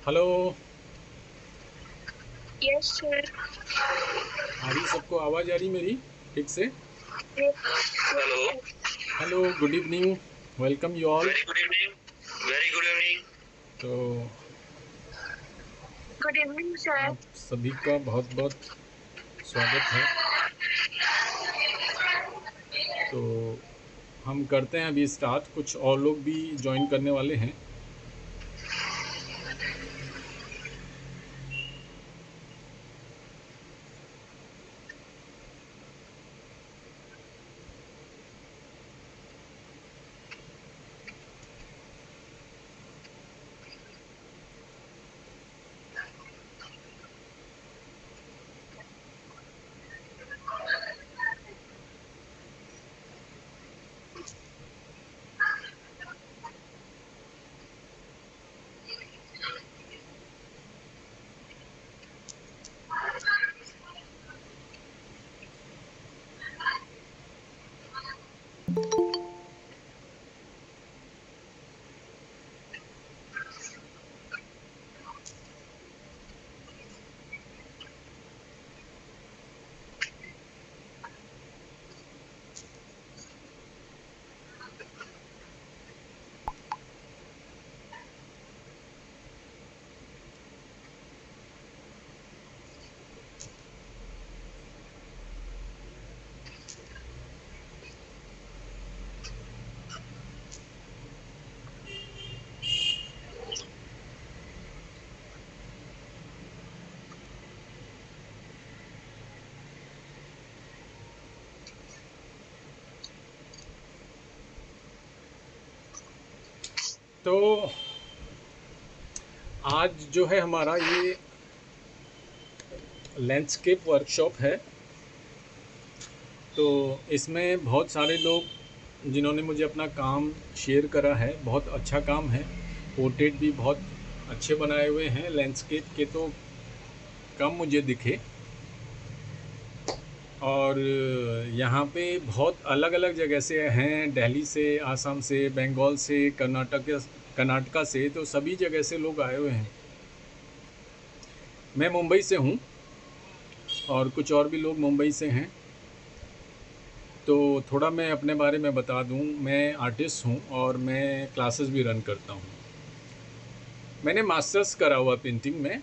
Hello. Yes sir. आ रही सबको आवाज़ आ रही मेरी ठीक से? Hello. Hello, good evening, welcome you all. Very good evening. Very good evening. तो गुड इवनिंग सर। आप सभी का बहुत बहुत स्वागत है। तो हम करते हैं अभी स्टार्ट, कुछ और लोग भी ज्वाइन करने वाले हैं। तो आज जो है हमारा ये लैंडस्केप वर्कशॉप है। तो इसमें बहुत सारे लोग जिन्होंने मुझे अपना काम शेयर करा है, बहुत अच्छा काम है। पोर्ट्रेट भी बहुत अच्छे बनाए हुए हैं, लैंडस्केप के तो कम मुझे दिखे। और यहाँ पे बहुत अलग अलग जगह से हैं, दिल्ली से, आसाम से, बंगाल से, कर्नाटका से, तो सभी जगह से लोग आए हुए हैं। मैं मुंबई से हूँ और कुछ और भी लोग मुंबई से हैं। तो थोड़ा मैं अपने बारे में बता दूँ, मैं आर्टिस्ट हूँ और मैं क्लासेस भी रन करता हूँ। मैंने मास्टर्स करा हुआ पेंटिंग में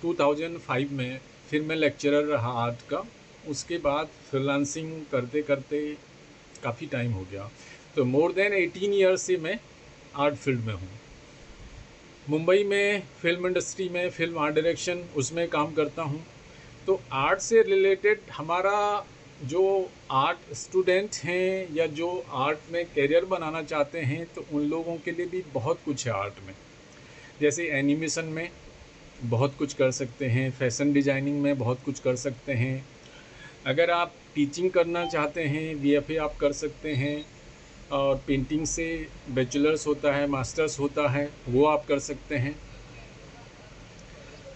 2005 में। फिर मैं लेक्चरर रहा आर्ट का। उसके बाद फ्रीलांसिंग करते करते काफ़ी टाइम हो गया। तो मोर देन 18 ईयर्स से मैं आर्ट फील्ड में हूँ। मुंबई में फिल्म इंडस्ट्री में फिल्म आर्ट डायरेक्शन उसमें काम करता हूँ। तो आर्ट से रिलेटेड हमारा जो आर्ट स्टूडेंट हैं या जो आर्ट में करियर बनाना चाहते हैं, तो उन लोगों के लिए भी बहुत कुछ है आर्ट में। जैसे एनिमेशन में बहुत कुछ कर सकते हैं, फैशन डिज़ाइनिंग में बहुत कुछ कर सकते हैं। अगर आप टीचिंग करना चाहते हैं, वीएफए आप कर सकते हैं। और पेंटिंग से बैचलर्स होता है, मास्टर्स होता है, वो आप कर सकते हैं।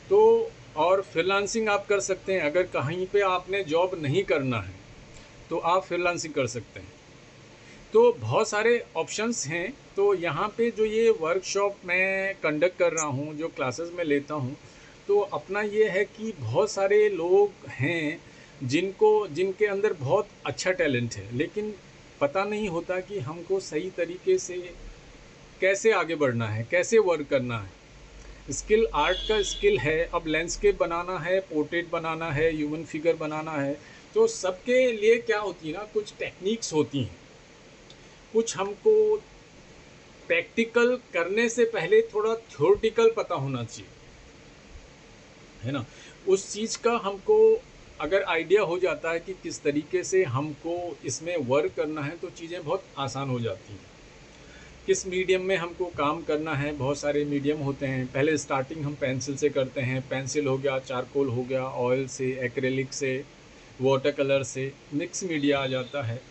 तो और फ्रीलांसिंग आप कर सकते हैं। अगर कहीं पे आपने जॉब नहीं करना है तो आप फ्रीलांसिंग कर सकते हैं। तो बहुत सारे ऑप्शंस हैं। तो यहाँ पे जो ये वर्कशॉप मैं कंडक्ट कर रहा हूँ, जो क्लासेस में लेता हूँ, तो अपना ये है कि बहुत सारे लोग हैं जिनके अंदर बहुत अच्छा टैलेंट है, लेकिन पता नहीं होता कि हमको सही तरीके से कैसे आगे बढ़ना है, कैसे वर्क करना है। स्किल आर्ट का स्किल है, अब लैंडस्केप बनाना है, पोर्ट्रेट बनाना है, ह्यूमन फिगर बनाना है, तो सबके लिए क्या होती है ना, कुछ टेक्निक्स होती हैं। कुछ हमको प्रैक्टिकल करने से पहले थोड़ा थ्योरेटिकल पता होना चाहिए, है ना। उस चीज़ का हमको अगर आइडिया हो जाता है कि किस तरीके से हमको इसमें वर्क करना है, तो चीज़ें बहुत आसान हो जाती हैं। किस मीडियम में हमको काम करना है, बहुत सारे मीडियम होते हैं। पहले स्टार्टिंग हम पेंसिल से करते हैं, पेंसिल हो गया, चारकोल हो गया, ऑयल से, एक्रेलिक से, वाटर कलर से, मिक्स मीडिया आ जाता है।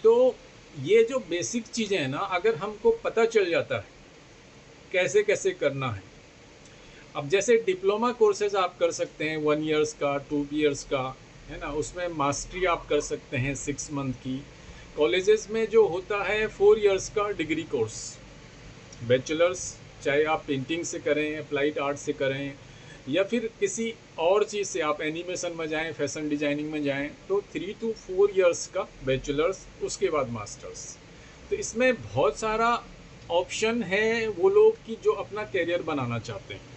तो ये जो बेसिक चीज़ें हैं ना, अगर हमको पता चल जाता है कैसे कैसे करना है। अब जैसे डिप्लोमा कोर्सेज आप कर सकते हैं 1 ईयर्स का, 2 ईयर्स का, है ना, उसमें मास्टरी आप कर सकते हैं 6 मंथ की। कॉलेजेस में जो होता है 4 ईयर्स का डिग्री कोर्स, बैचलर्स, चाहे आप पेंटिंग से करें, अप्लाइड आर्ट से करें, या फिर किसी और चीज़ से आप एनिमेशन में जाएं, फैशन डिजाइनिंग में जाएं, तो 3 to 4 ईयर्स का बैचलर्स, उसके बाद मास्टर्स। तो इसमें बहुत सारा ऑप्शन है वो लोग की जो अपना करियर बनाना चाहते हैं।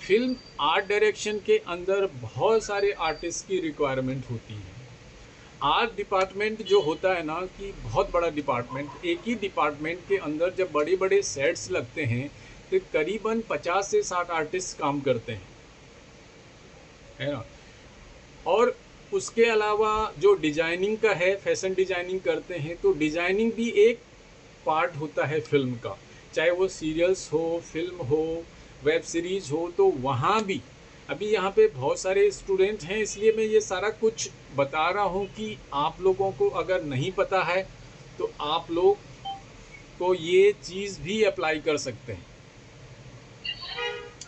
फिल्म आर्ट डायरेक्शन के अंदर बहुत सारे आर्टिस्ट की रिक्वायरमेंट होती है। आर्ट डिपार्टमेंट जो होता है ना, कि बहुत बड़ा डिपार्टमेंट, एक ही डिपार्टमेंट के अंदर जब बड़े बड़े सेट्स लगते हैं तो करीबन 50 से 60 आर्टिस्ट काम करते हैं, है ना। और उसके अलावा जो डिजाइनिंग का है, फैशन डिजाइनिंग करते हैं, तो डिजाइनिंग भी एक पार्ट होता है फिल्म का, चाहे वो सीरियल्स हो, फिल्म हो, वेब सीरीज़ हो। तो वहाँ भी अभी यहाँ पे बहुत सारे स्टूडेंट हैं, इसलिए मैं ये सारा कुछ बता रहा हूँ कि आप लोगों को अगर नहीं पता है तो आप लोग को ये चीज़ भी अप्लाई कर सकते हैं,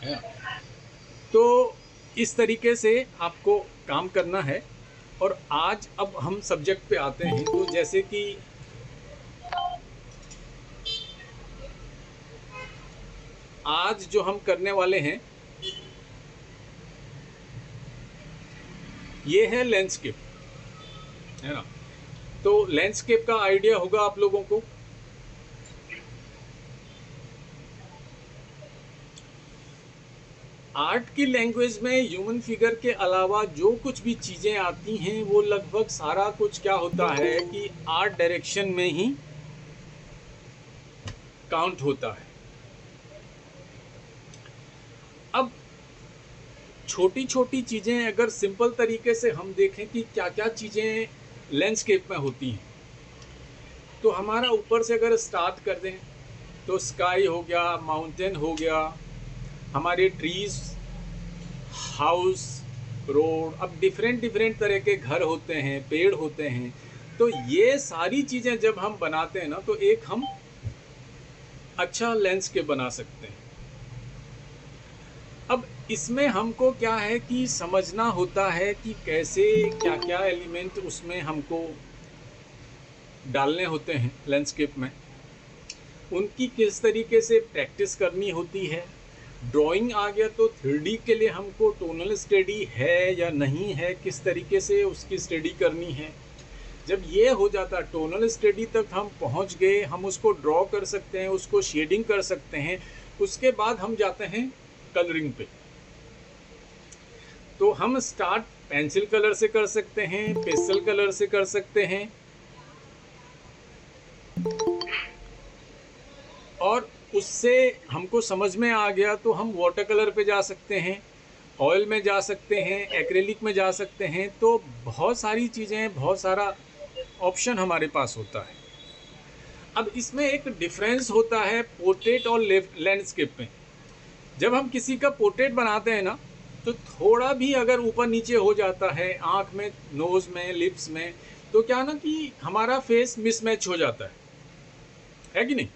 है ना। तो इस तरीके से आपको काम करना है। और आज अब हम सब्जेक्ट पे आते हैं। तो जैसे कि आज जो हम करने वाले हैं ये है लैंडस्केप, है ना। तो लैंडस्केप का आइडिया होगा आप लोगों को। आर्ट की लैंग्वेज में ह्यूमन फिगर के अलावा जो कुछ भी चीज़ें आती हैं वो लगभग सारा कुछ क्या होता है कि आर्ट डायरेक्शन में ही काउंट होता है। अब छोटी छोटी चीज़ें अगर सिंपल तरीके से हम देखें कि क्या क्या चीज़ें लैंडस्केप में होती हैं, तो हमारा ऊपर से अगर स्टार्ट कर दें तो स्काई हो गया, माउंटेन हो गया, हमारे ट्रीज, हाउस, रोड, अब डिफरेंट डिफरेंट तरह के घर होते हैं, पेड़ होते हैं। तो ये सारी चीज़ें जब हम बनाते हैं ना, तो एक हम अच्छा लैंडस्केप बना सकते हैं। अब इसमें हमको क्या है कि समझना होता है कि कैसे क्या क्या एलिमेंट उसमें हमको डालने होते हैं लैंडस्केप में, उनकी किस तरीके से प्रैक्टिस करनी होती है। ड्राइंग आ गया तो 3D के लिए हमको टोनल स्टडी है या नहीं है, किस तरीके से उसकी स्टडी करनी है। जब ये हो जाता, टोनल स्टडी तक हम पहुंच गए, हम उसको ड्रॉ कर सकते हैं, उसको शेडिंग कर सकते हैं, उसके बाद हम जाते हैं कलरिंग पे। तो हम स्टार्ट पेंसिल कलर से कर सकते हैं, पेस्टल कलर से कर सकते हैं, और उससे हमको समझ में आ गया तो हम वाटर कलर पे जा सकते हैं, ऑयल में जा सकते हैं, एक्रेलिक में जा सकते हैं। तो बहुत सारी चीज़ें, बहुत सारा ऑप्शन हमारे पास होता है। अब इसमें एक डिफरेंस होता है पोर्ट्रेट और लैंडस्केप में। जब हम किसी का पोर्ट्रेट बनाते हैं ना, तो थोड़ा भी अगर ऊपर नीचे हो जाता है, आँख में, नोज़ में, लिप्स में, तो क्या ना कि हमारा फेस मिसमैच हो जाता है कि नहीं।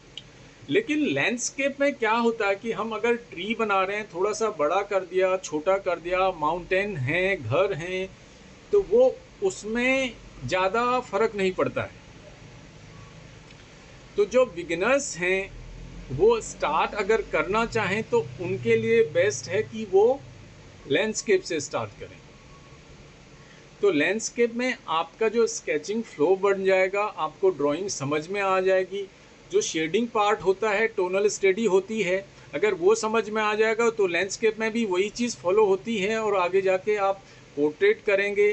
लेकिन लैंडस्केप में क्या होता है कि हम अगर ट्री बना रहे हैं, थोड़ा सा बड़ा कर दिया, छोटा कर दिया, माउंटेन हैं, घर हैं, तो वो उसमें ज़्यादा फर्क नहीं पड़ता है। तो जो बिगिनर्स हैं वो स्टार्ट अगर करना चाहें तो उनके लिए बेस्ट है कि वो लैंडस्केप से स्टार्ट करें। तो लैंडस्केप में आपका जो स्केचिंग फ्लो बन जाएगा, आपको ड्राइंग समझ में आ जाएगी। जो शेडिंग पार्ट होता है, टोनल स्टडी होती है, अगर वो समझ में आ जाएगा तो लैंडस्केप में भी वही चीज़ फॉलो होती है। और आगे जाके आप पोर्ट्रेट करेंगे,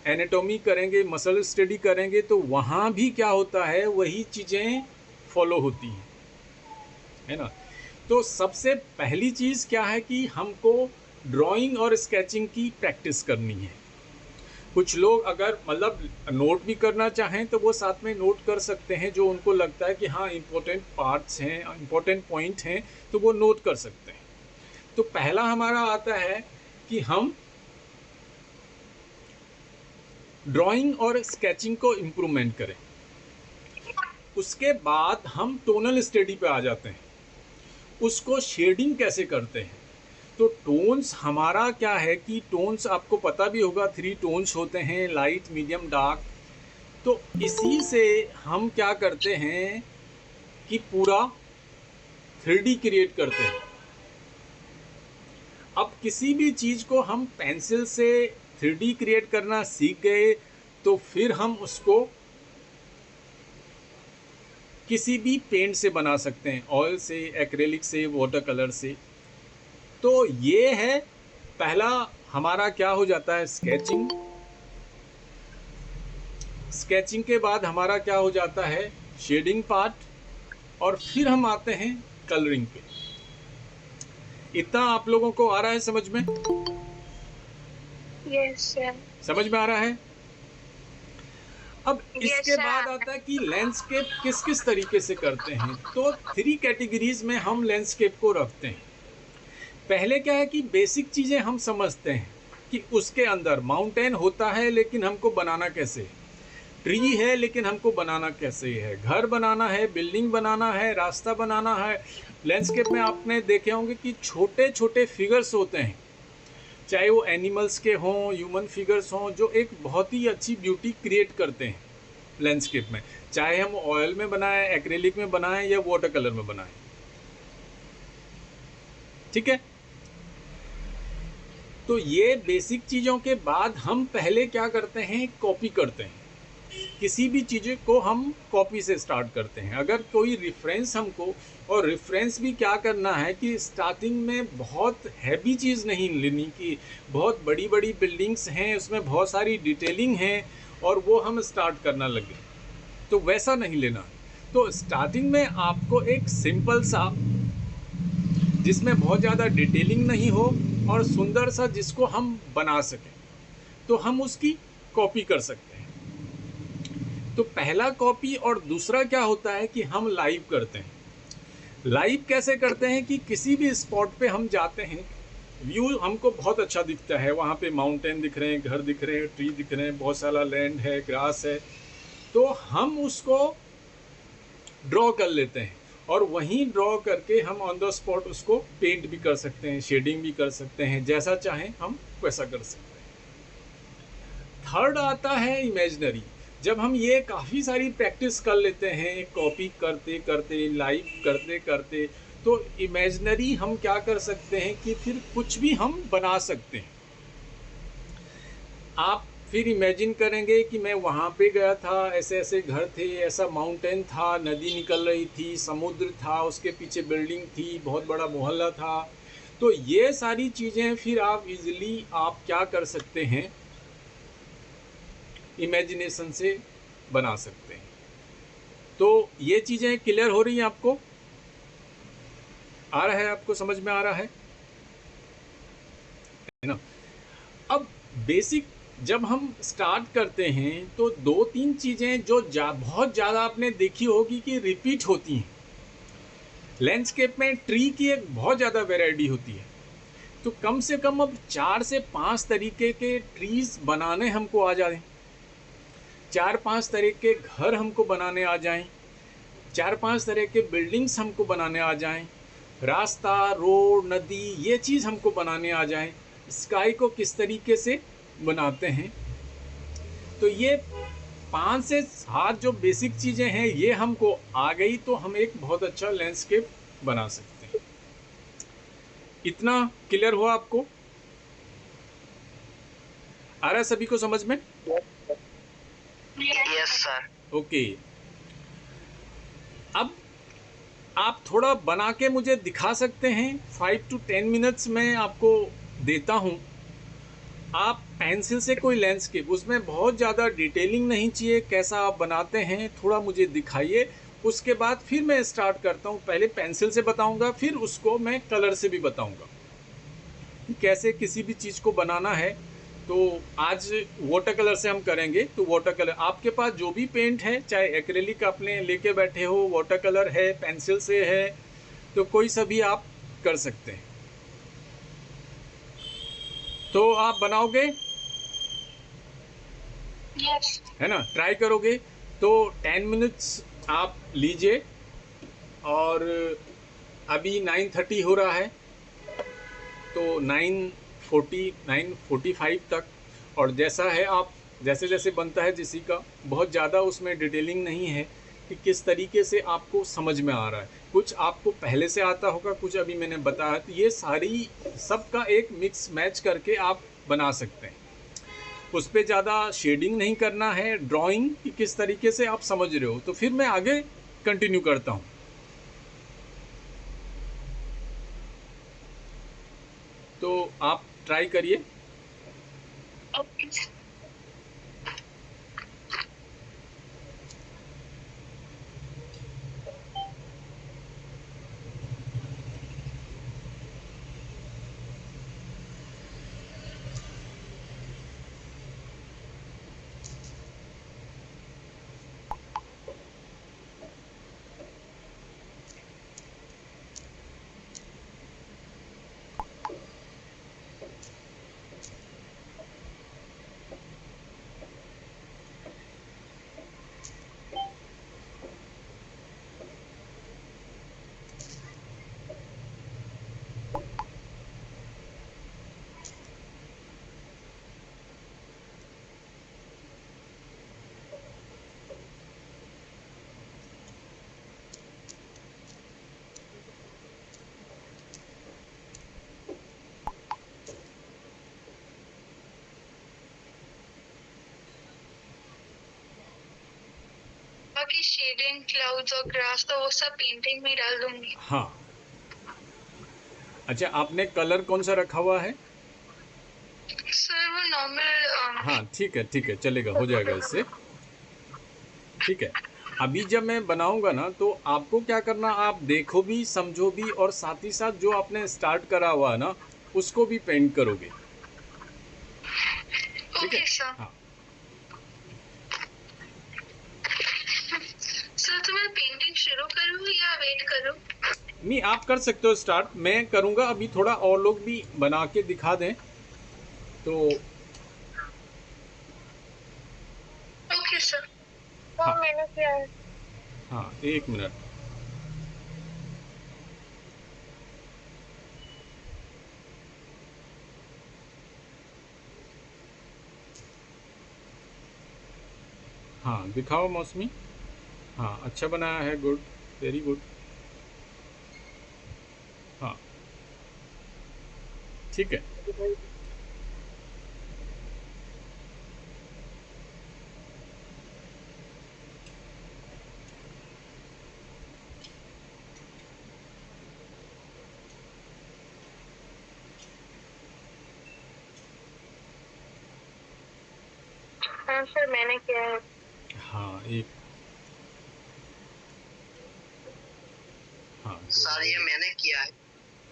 एनाटॉमी करेंगे, मसल स्टडी करेंगे, तो वहाँ भी क्या होता है, वही चीज़ें फॉलो होती हैं, है ना। तो सबसे पहली चीज़ क्या है कि हमको ड्राइंग और स्केचिंग की प्रैक्टिस करनी है। कुछ लोग अगर मतलब नोट भी करना चाहें तो वो साथ में नोट कर सकते हैं, जो उनको लगता है कि हाँ इम्पोर्टेंट पार्ट्स हैं, इम्पोर्टेंट पॉइंट हैं, तो वो नोट कर सकते हैं। तो पहला हमारा आता है कि हम ड्राइंग और स्केचिंग को इम्प्रूवमेंट करें। उसके बाद हम टोनल स्टडी पे आ जाते हैं, उसको शेडिंग कैसे करते हैं। तो टोन्स हमारा क्या है कि टोन्स आपको पता भी होगा, 3 टोन्स होते हैं, लाइट, मीडियम, डार्क। तो इसी से हम क्या करते हैं कि पूरा 3D क्रिएट करते हैं। अब किसी भी चीज़ को हम पेंसिल से 3D क्रिएट करना सीख गए तो फिर हम उसको किसी भी पेंट से बना सकते हैं, ऑयल से, एक्रेलिक से, वाटर कलर से। तो ये है पहला हमारा क्या हो जाता है, स्केचिंग। स्केचिंग के बाद हमारा क्या हो जाता है, शेडिंग पार्ट, और फिर हम आते हैं कलरिंग पे। इतना आप लोगों को आ रहा है समझ में? Yes, sir. समझ में आ रहा है? अब Yes, इसके sir. बाद आता है कि लैंडस्केप किस किस तरीके से करते हैं। तो 3 कैटेगरीज में हम लैंडस्केप को रखते हैं। पहले क्या है कि बेसिक चीज़ें हम समझते हैं कि उसके अंदर माउंटेन होता है लेकिन हमको बनाना कैसे है, ट्री है लेकिन हमको बनाना कैसे है, घर बनाना है, बिल्डिंग बनाना है, रास्ता बनाना है। लैंडस्केप में आपने देखे होंगे कि छोटे छोटे फिगर्स होते हैं, चाहे वो एनिमल्स के हों, ह्यूमन फिगर्स हों, जो एक बहुत ही अच्छी ब्यूटी क्रिएट करते हैं लैंडस्केप में, चाहे हम ऑयल में बनाएं, एक्रेलिक में बनाएं या वाटर कलर में बनाएं। ठीक है। तो ये बेसिक चीज़ों के बाद हम पहले क्या करते हैं, कॉपी करते हैं। किसी भी चीज़ को हम कॉपी से स्टार्ट करते हैं। अगर कोई रेफरेंस हमको, और रेफरेंस भी क्या करना है कि स्टार्टिंग में बहुत हैवी चीज़ नहीं लेनी कि बहुत बड़ी बड़ी बिल्डिंग्स हैं, उसमें बहुत सारी डिटेलिंग है और वो हम स्टार्ट करना लगे, तो वैसा नहीं लेना। तो स्टार्टिंग में आपको एक सिंपल सा, जिसमें बहुत ज़्यादा डिटेलिंग नहीं हो और सुंदर सा जिसको हम बना सकें, तो हम उसकी कॉपी कर सकते हैं। तो पहला कॉपी, और दूसरा क्या होता है कि हम लाइव करते हैं। लाइव कैसे करते हैं कि किसी भी स्पॉट पे हम जाते हैं, व्यू हमको बहुत अच्छा दिखता है, वहाँ पे माउंटेन दिख रहे हैं, घर दिख रहे हैं, ट्री दिख रहे हैं, बहुत सारा लैंड है, ग्रास है, तो हम उसको ड्रॉ कर लेते हैं और वहीं ड्रॉ करके हम ऑन द स्पॉट उसको पेंट भी कर सकते हैं, शेडिंग भी कर सकते हैं, जैसा चाहें हम वैसा कर सकते हैं। थर्ड आता है इमेजिनरी। जब हम ये काफ़ी सारी प्रैक्टिस कर लेते हैं, कॉपी करते करते, लाइव करते करते, तो इमेजिनरी हम क्या कर सकते हैं कि फिर कुछ भी हम बना सकते हैं। आप फिर इमेजिन करेंगे कि मैं वहाँ पे गया था, ऐसे ऐसे घर थे, ऐसा माउंटेन था, नदी निकल रही थी, समुद्र था, उसके पीछे बिल्डिंग थी, बहुत बड़ा मोहल्ला था। तो ये सारी चीज़ें फिर आप इजीली आप क्या कर सकते हैं, इमेजिनेशन से बना सकते हैं। तो ये चीज़ें क्लियर हो रही हैं आपको? आ रहा है, आपको समझ में आ रहा है ना? अब बेसिक जब हम स्टार्ट करते हैं तो 2-3 चीज़ें जो बहुत ज़्यादा आपने देखी होगी कि रिपीट होती हैं। लैंडस्केप में ट्री की एक बहुत ज़्यादा वैरायटी होती है, तो कम से कम अब 4 से 5 तरीके के ट्रीज़ बनाने हमको आ जाएं, 4-5 तरह के घर हमको बनाने आ जाएं, 4-5 तरह के बिल्डिंग्स हमको बनाने आ जाएं, रास्ता, रोड, नदी, ये चीज़ हमको बनाने आ जाएं, स्काई को किस तरीके से बनाते हैं। तो ये 5 से 7 जो बेसिक चीज़ें हैं ये हमको आ गई तो हम एक बहुत अच्छा लैंडस्केप बना सकते हैं। इतना क्लियर हुआ आपको? आ रहा है सभी को समझ में? Yes sir. ओके, अब आप थोड़ा बना के मुझे दिखा सकते हैं? 5 to 10 मिनट्स में आपको देता हूँ। आप पेंसिल से कोई लैंडस्केप, उसमें बहुत ज़्यादा डिटेलिंग नहीं चाहिए, कैसा आप बनाते हैं थोड़ा मुझे दिखाइए। उसके बाद फिर मैं स्टार्ट करता हूँ। पहले पेंसिल से बताऊँगा, फिर उसको मैं कलर से भी बताऊँगा कि कैसे किसी भी चीज़ को बनाना है। तो आज वाटर कलर से हम करेंगे। तो वाटर कलर आपके पास जो भी पेंट है, चाहे एक्रेलिक आपने लेके बैठे हो, वाटर कलर है, पेंसिल से है, तो कोई सा भी आप कर सकते हैं। तो आप बनाओगे, यस। है ना? ट्राई करोगे तो 10 मिनट्स आप लीजिए। और अभी 9:30 हो रहा है, तो 9:45 तक। और जैसा है, आप जैसे जैसे बनता है जिसी का, बहुत ज़्यादा उसमें डिटेलिंग नहीं है कि किस तरीके से आपको समझ में आ रहा है। कुछ आपको पहले से आता होगा, कुछ अभी मैंने बताया। तो ये सारी सबका एक मिक्स मैच करके आप बना सकते हैं। उस पर ज़्यादा शेडिंग नहीं करना है, ड्राइंग कि किस तरीके से आप समझ रहे हो। तो फिर मैं आगे कंटिन्यू करता हूँ। तो आप ट्राई करिए। ओके। बाकी शेडिंग, क्लाउड्स और ग्रास तो वो सब पेंटिंग में डाल दूंगी। हाँ, अच्छा, आपने कलर कौन सा रखा हुआ है? सर वो नॉर्मल। हाँ, ठीक है, ठीक है, चलेगा, हो जाएगा इससे। ठीक है। अभी जब मैं बनाऊंगा ना, तो आपको क्या करना, आप देखो भी, समझो भी, और साथ ही साथ जो आपने स्टार्ट करा हुआ है ना, उसको भी पेंट करोगे। ठीक है। Okay sir. हाँ, सर तो मैं पेंटिंग शुरू करूँ या वेट करूँ? नहीं, आप कर सकते हो स्टार्ट, मैं करूंगा अभी। थोड़ा और लोग भी बना के दिखा दें तो। Okay sir. हाँ हाँ, मैंने किया है। हाँ, 1 मिनट। हाँ, दिखाओ मौसमी। हाँ, अच्छा बनाया है, गुड, वेरी गुड। हाँ, ठीक है। हाँ सर मैंने किया है। हाँ, एक। हाँ, सर ये मैंने किया है।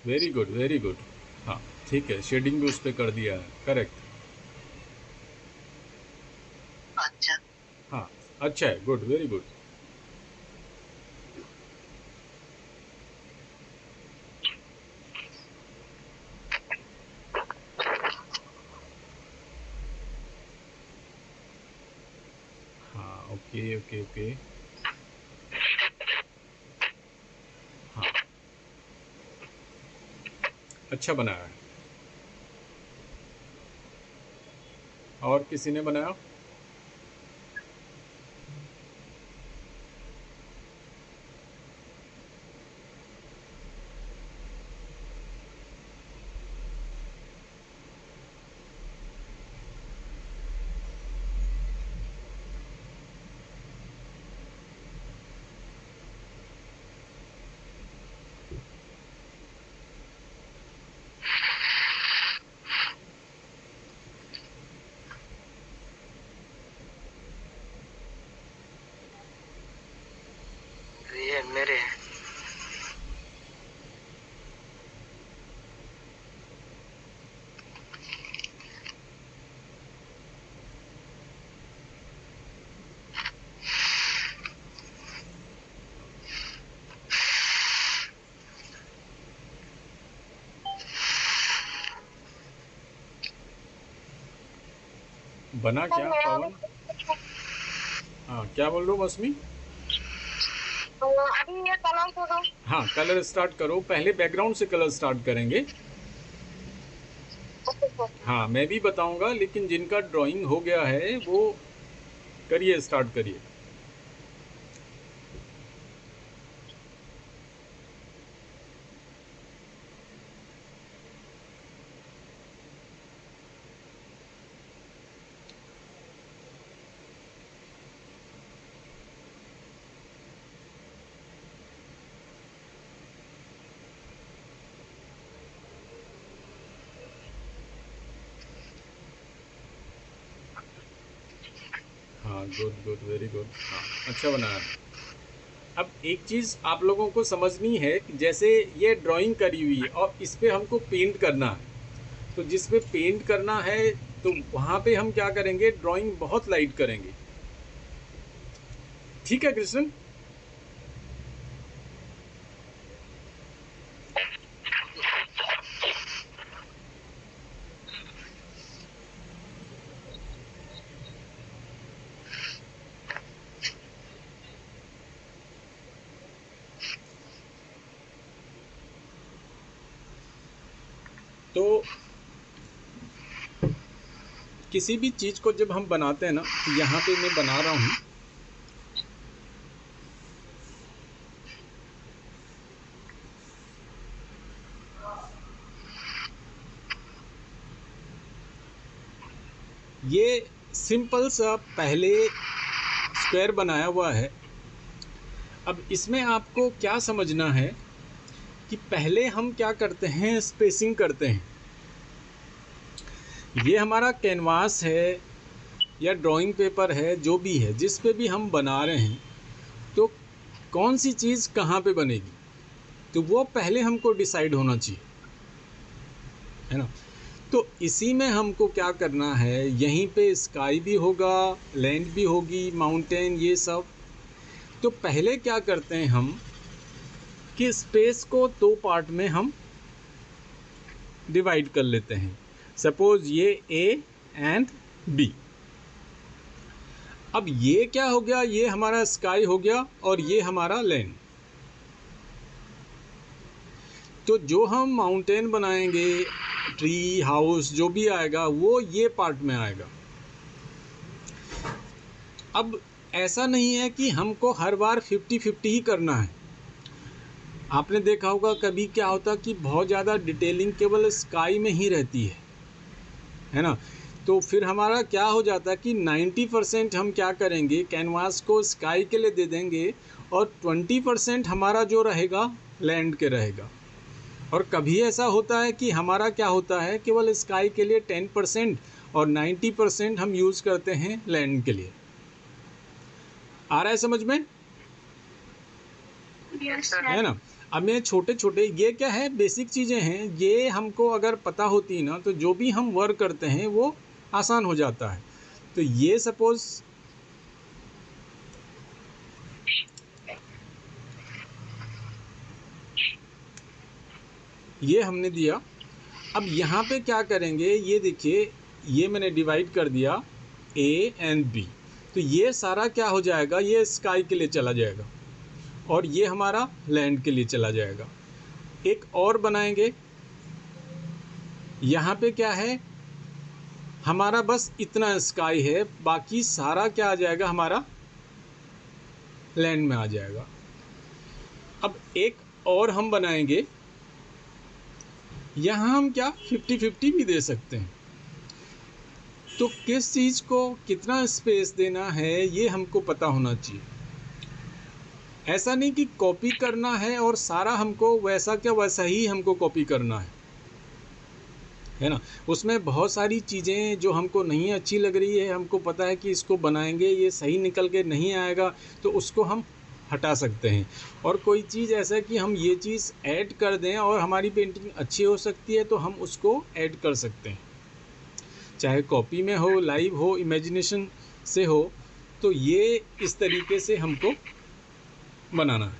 Very good, very good. हाँ, ठीक है, शेडिंग भी उस पर कर दिया है, करेक्ट। अच्छा। हाँ, अच्छा है, गुड, वेरी गुड। हाँ, ओके, ओके, ओके। हाँ, अच्छा बनाया है। और किसी ने बनाया? मेरे हैं। बना क्या पवन? हाँ, क्या बोल रहे हो मौसमी? अभी ये कलर करो। हाँ, कलर स्टार्ट करो। पहले बैकग्राउंड से कलर स्टार्ट करेंगे। हाँ, मैं भी बताऊंगा, लेकिन जिनका ड्राइंग हो गया है वो करिए, स्टार्ट करिए। हाँ, गुड गुड, वेरी गुड। हाँ, अच्छा बनाया। अब एक चीज़ आप लोगों को समझनी है कि जैसे ये ड्राइंग करी हुई है और इस पे हमको पेंट करना है, तो जिस पे पेंट करना है तो वहाँ पे हम क्या करेंगे, ड्राइंग बहुत लाइट करेंगे। ठीक है कृष्ण? तो किसी भी चीज़ को जब हम बनाते हैं ना, तो यहाँ पे मैं बना रहा हूँ। ये सिंपल सा पहले स्क्वायर बनाया हुआ है। अब इसमें आपको क्या समझना है कि पहले हम क्या करते हैं, स्पेसिंग करते हैं। ये हमारा कैनवास है या ड्राइंग पेपर है, जो भी है, जिस पे भी हम बना रहे हैं, तो कौन सी चीज़ कहाँ पे बनेगी, तो वो पहले हमको डिसाइड होना चाहिए, है ना। तो इसी में हमको क्या करना है, यहीं पे स्काई भी होगा, लैंड भी होगी, माउंटेन, ये सब। तो पहले क्या करते हैं हम कि स्पेस को दो पार्ट में हम डिवाइड कर लेते हैं। सपोज ये ए एंड बी। अब ये क्या हो गया, ये हमारा स्काई हो गया और ये हमारा लैंड। तो जो हम माउंटेन बनाएंगे, ट्री, हाउस, जो भी आएगा वो ये पार्ट में आएगा। अब ऐसा नहीं है कि हमको हर बार 50-50 ही करना है। आपने देखा होगा कभी क्या होता कि बहुत ज़्यादा डिटेलिंग केवल स्काई में ही रहती है ना। तो फिर हमारा क्या हो जाता है कि 90% हम क्या करेंगे, कैनवास को स्काई के लिए दे देंगे और 20% हमारा जो रहेगा लैंड के रहेगा। और कभी ऐसा होता है कि हमारा क्या होता है, केवल स्काई के लिए 10% और 90% हम यूज़ करते हैं लैंड के लिए। आ रहा है समझ में? है ना। अब ये छोटे छोटे, ये क्या है, बेसिक चीज़ें हैं। ये हमको अगर पता होती ना, तो जो भी हम वर्क करते हैं वो आसान हो जाता है। तो ये सपोज ये हमने दिया। अब यहाँ पे क्या करेंगे, ये देखिए, ये मैंने डिवाइड कर दिया ए एंड बी। तो ये सारा क्या हो जाएगा, ये स्काई के लिए चला जाएगा और ये हमारा लैंड के लिए चला जाएगा। एक और बनाएंगे, यहाँ पे क्या है, हमारा बस इतना स्काई है, बाकी सारा क्या आ जाएगा, हमारा लैंड में आ जाएगा। अब एक और हम बनाएंगे, यहाँ हम क्या 50-50 भी दे सकते हैं। तो किस चीज़ को कितना स्पेस देना है ये हमको पता होना चाहिए। ऐसा नहीं कि कॉपी करना है और सारा हमको वैसा क्या वैसा ही हमको कॉपी करना है ना। उसमें बहुत सारी चीज़ें जो हमको नहीं अच्छी लग रही है, हमको पता है कि इसको बनाएंगे ये सही निकल के नहीं आएगा, तो उसको हम हटा सकते हैं, और कोई चीज़ ऐसा कि हम ये चीज़ ऐड कर दें और हमारी पेंटिंग अच्छी हो सकती है तो हम उसको ऐड कर सकते हैं, चाहे कॉपी में हो, लाइव हो, इमेजिनेशन से हो। तो ये इस तरीके से हमको बनाना है।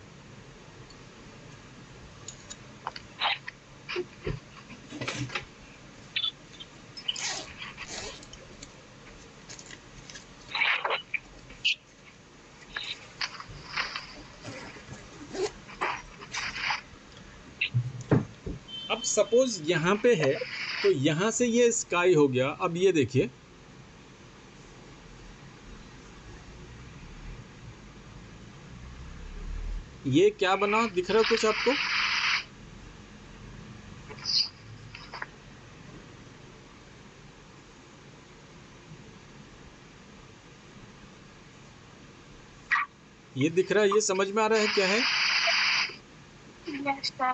अब सपोज यहाँ पे है तो यहाँ से ये स्काई हो गया। अब ये देखिए, ये क्या बना, दिख रहा कुछ आपको? ये दिख रहा है, ये समझ में आ रहा है क्या है? Yes, sir.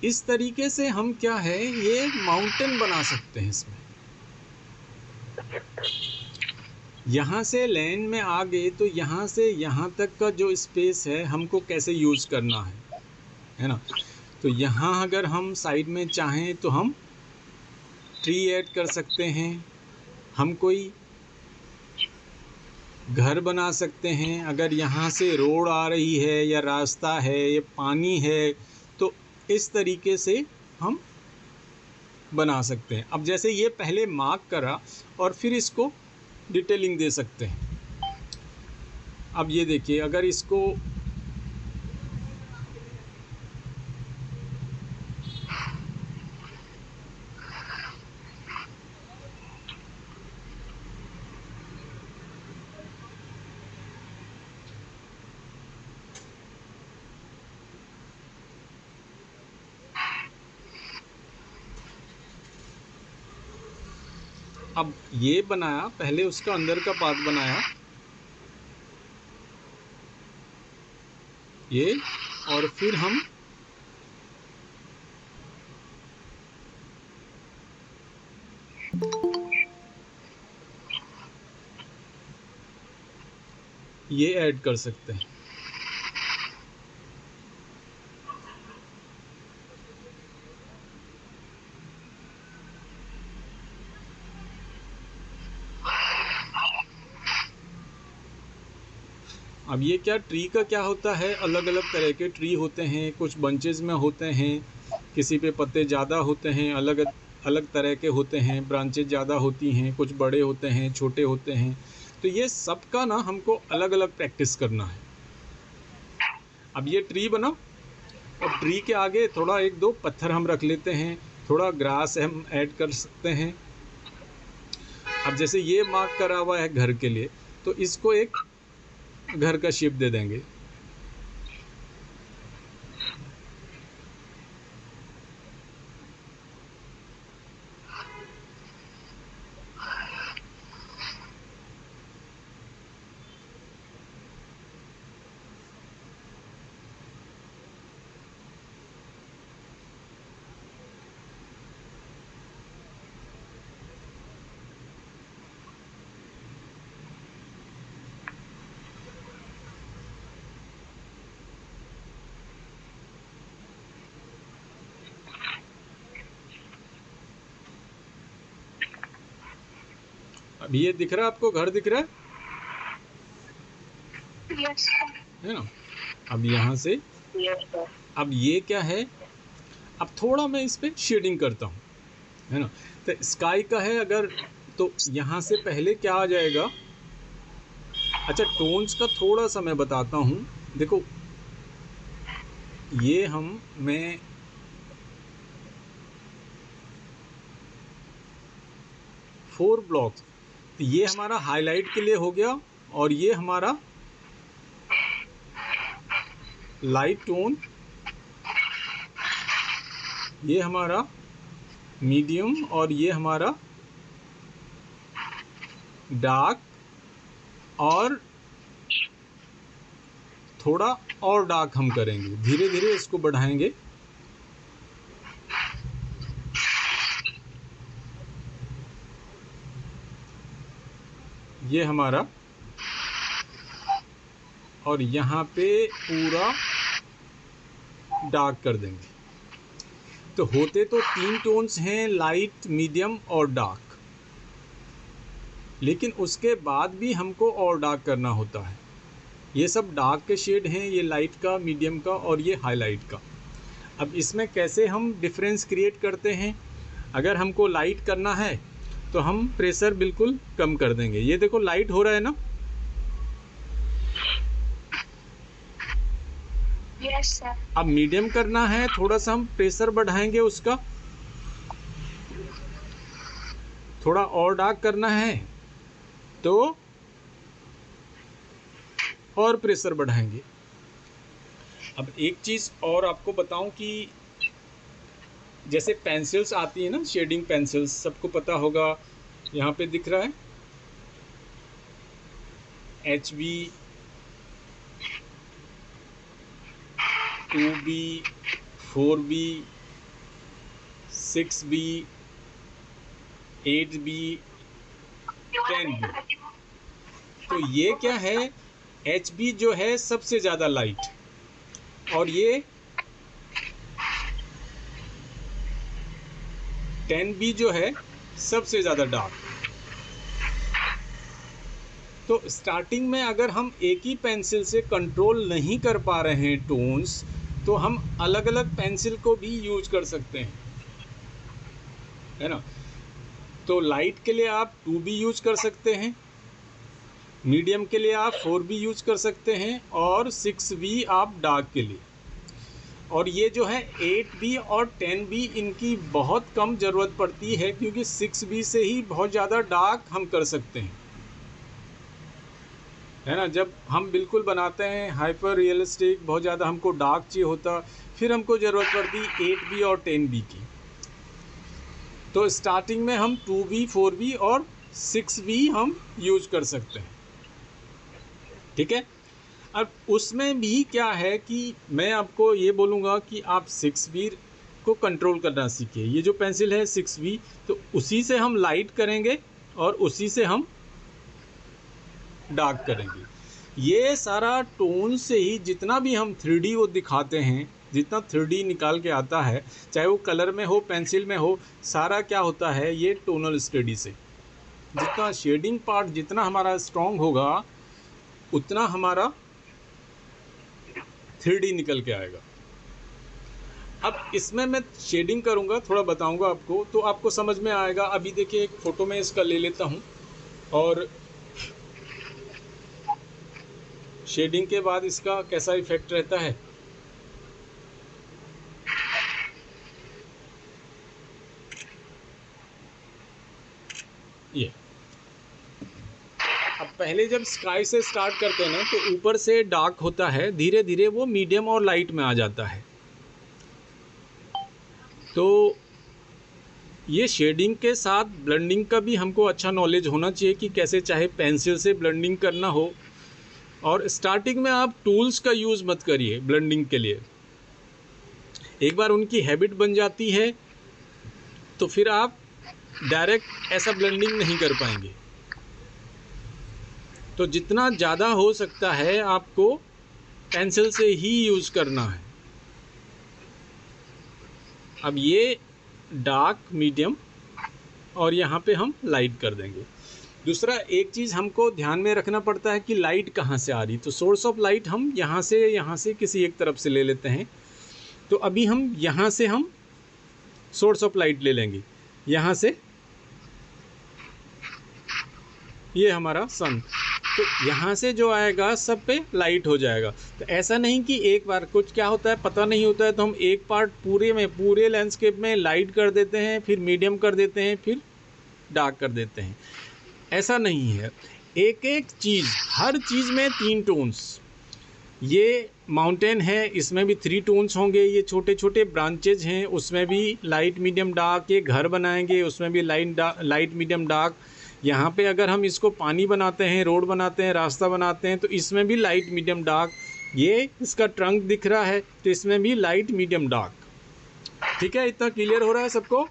इस तरीके से हम क्या है, ये माउंटेन बना सकते हैं इसमें। यहाँ से लाइन में आ गए तो यहाँ से यहाँ तक का जो स्पेस है हमको कैसे यूज़ करना है ना? तो यहाँ अगर हम साइड में चाहें तो हम ट्री ऐड कर सकते हैं, हम कोई घर बना सकते हैं। अगर यहाँ से रोड आ रही है या रास्ता है या पानी है तो इस तरीके से हम बना सकते हैं। अब जैसे ये पहले मार्क करा और फिर इसको डिटेलिंग दे सकते हैं। अब ये देखिए, अगर इसको अब ये बनाया, पहले उसका अंदर का पार्ट बनाया ये, और फिर हम ये ऐड कर सकते हैं। अब ये क्या, ट्री का क्या होता है, अलग अलग तरह के ट्री होते हैं, कुछ बंचेस में होते हैं, किसी पे पत्ते ज़्यादा होते हैं, अलग अलग तरह के होते हैं, ब्रांचेज ज़्यादा होती हैं, कुछ बड़े होते हैं, छोटे होते हैं। तो ये सब का ना हमको अलग अलग प्रैक्टिस करना है। अब ये ट्री बना, और ट्री के आगे थोड़ा एक दो पत्थर हम रख लेते हैं, थोड़ा ग्रास हम ऐड कर सकते हैं। अब जैसे ये मार्क करा हुआ है घर के लिए, तो इसको एक घर का शेप दे देंगे। अब ये दिख रहा है आपको, घर दिख रहा है? Yes, sir. है ना? अब यहाँ से, Yes, sir. अब ये क्या है, अब थोड़ा मैं इस पे शेडिंग करता हूँ, है ना? तो स्काई का है अगर, तो यहाँ से पहले क्या आ जाएगा। अच्छा, टोन्स का थोड़ा सा मैं बताता हूँ। देखो, ये मैं 4 ब्लॉक्स, तो ये हमारा हाईलाइट के लिए हो गया, और ये हमारा लाइट टोन, ये हमारा मीडियम, और ये हमारा डार्क, और थोड़ा और डार्क हम करेंगे, धीरे धीरे इसको बढ़ाएंगे। ये हमारा, और यहाँ पे पूरा डार्क कर देंगे। तो होते तो 3 टोन्स हैं, लाइट, मीडियम और डार्क, लेकिन उसके बाद भी हमको और डार्क करना होता है। ये सब डार्क के शेड हैं, ये लाइट का, मीडियम का और ये हाईलाइट का। अब इसमें कैसे हम डिफरेंस क्रिएट करते हैं, अगर हमको लाइट करना है तो हम प्रेशर बिल्कुल कम कर देंगे। ये देखो लाइट हो रहा है ना। Yes sir. अब मीडियम करना है, थोड़ा सा हम प्रेशर बढ़ाएंगे उसका। थोड़ा और डार्क करना है तो और प्रेशर बढ़ाएंगे। अब एक चीज़ और आपको बताऊं कि जैसे पेंसिल्स आती है ना, शेडिंग पेंसिल्स, सबको पता होगा, यहाँ पे दिख रहा है HB, 2B, 4B, 6B, 8B, 10B। तो ये क्या है, HB जो है सबसे ज़्यादा लाइट, और ये 10B जो है सबसे ज़्यादा डार्क। तो स्टार्टिंग में अगर हम एक ही पेंसिल से कंट्रोल नहीं कर पा रहे हैं टोन्स, तो हम अलग अलग पेंसिल को भी यूज कर सकते हैं, है ना। तो लाइट के लिए आप 2B यूज कर सकते हैं, मीडियम के लिए आप 4B यूज कर सकते हैं, और 6B आप डार्क के लिए। और ये जो है 8B और 10B, इनकी बहुत कम ज़रूरत पड़ती है, क्योंकि 6B से ही बहुत ज़्यादा डार्क हम कर सकते हैं, है ना। जब हम बिल्कुल बनाते हैं हाइपर रियलिस्टिक, बहुत ज़्यादा हमको डार्क चाहिए होता, फिर हमको ज़रूरत पड़ती 8B और 10B की। तो स्टार्टिंग में हम 2B, 4B और 6B हम यूज कर सकते हैं, ठीक है। अब उसमें भी क्या है कि मैं आपको ये बोलूँगा कि आप 6B को कंट्रोल करना सीखिए। ये जो पेंसिल है 6B, तो उसी से हम लाइट करेंगे और उसी से हम डार्क करेंगे। ये सारा टोन से ही जितना भी हम 3D वो दिखाते हैं, जितना 3D निकाल के आता है, चाहे वो कलर में हो, पेंसिल में हो, सारा क्या होता है ये टोनल स्टडी से। जितना शेडिंग पार्ट जितना हमारा स्ट्रॉन्ग होगा, उतना हमारा 3D निकल के आएगा। अब इसमें मैं शेडिंग करूँगा, थोड़ा बताऊँगा आपको, तो आपको समझ में आएगा। अभी देखिए एक फ़ोटो में इसका ले लेता हूँ, और शेडिंग के बाद इसका कैसा इफेक्ट रहता है। ये अब पहले जब स्काई से स्टार्ट करते हैं ना, तो ऊपर से डार्क होता है, धीरे धीरे वो मीडियम और लाइट में आ जाता है। तो ये शेडिंग के साथ ब्लेंडिंग का भी हमको अच्छा नॉलेज होना चाहिए कि कैसे, चाहे पेंसिल से ब्लेंडिंग करना हो। और स्टार्टिंग में आप टूल्स का यूज़ मत करिए ब्लेंडिंग के लिए। एक बार उनकी हैबिट बन जाती है तो फिर आप डायरेक्ट ऐसा ब्लेंडिंग नहीं कर पाएंगे। तो जितना ज़्यादा हो सकता है आपको पेंसिल से ही यूज़ करना है। अब ये डार्क, मीडियम और यहाँ पे हम लाइट कर देंगे। दूसरा एक चीज़ हमको ध्यान में रखना पड़ता है कि लाइट कहाँ से आ रही। तो सोर्स ऑफ लाइट हम यहाँ से किसी एक तरफ से ले लेते हैं। तो अभी हम यहाँ से हम सोर्स ऑफ लाइट ले लेंगे, यहाँ से ये हमारा सन। तो यहाँ से जो आएगा सब पे लाइट हो जाएगा। तो ऐसा नहीं कि एक बार, कुछ क्या होता है पता नहीं होता है, तो हम एक पार्ट पूरे लैंडस्केप में लाइट कर देते हैं, फिर मीडियम कर देते हैं, फिर डार्क कर देते हैं। ऐसा नहीं है। एक एक चीज़, हर चीज़ में 3 टोन्स। ये माउंटेन है, इसमें भी 3 टोन्स होंगे। ये छोटे छोटे ब्रांचेज हैं, उसमें भी लाइट, मीडियम, डार्क। ये घर बनाएंगे, उसमें भी लाइट, मीडियम, डार्क। यहाँ पे अगर हम इसको पानी बनाते हैं, रोड बनाते हैं, रास्ता बनाते हैं, तो इसमें भी लाइट मीडियम डार्क, ये इसका ट्रंक दिख रहा है तो इसमें भी लाइट मीडियम डार्क। ठीक है, इतना क्लियर हो रहा है सबको?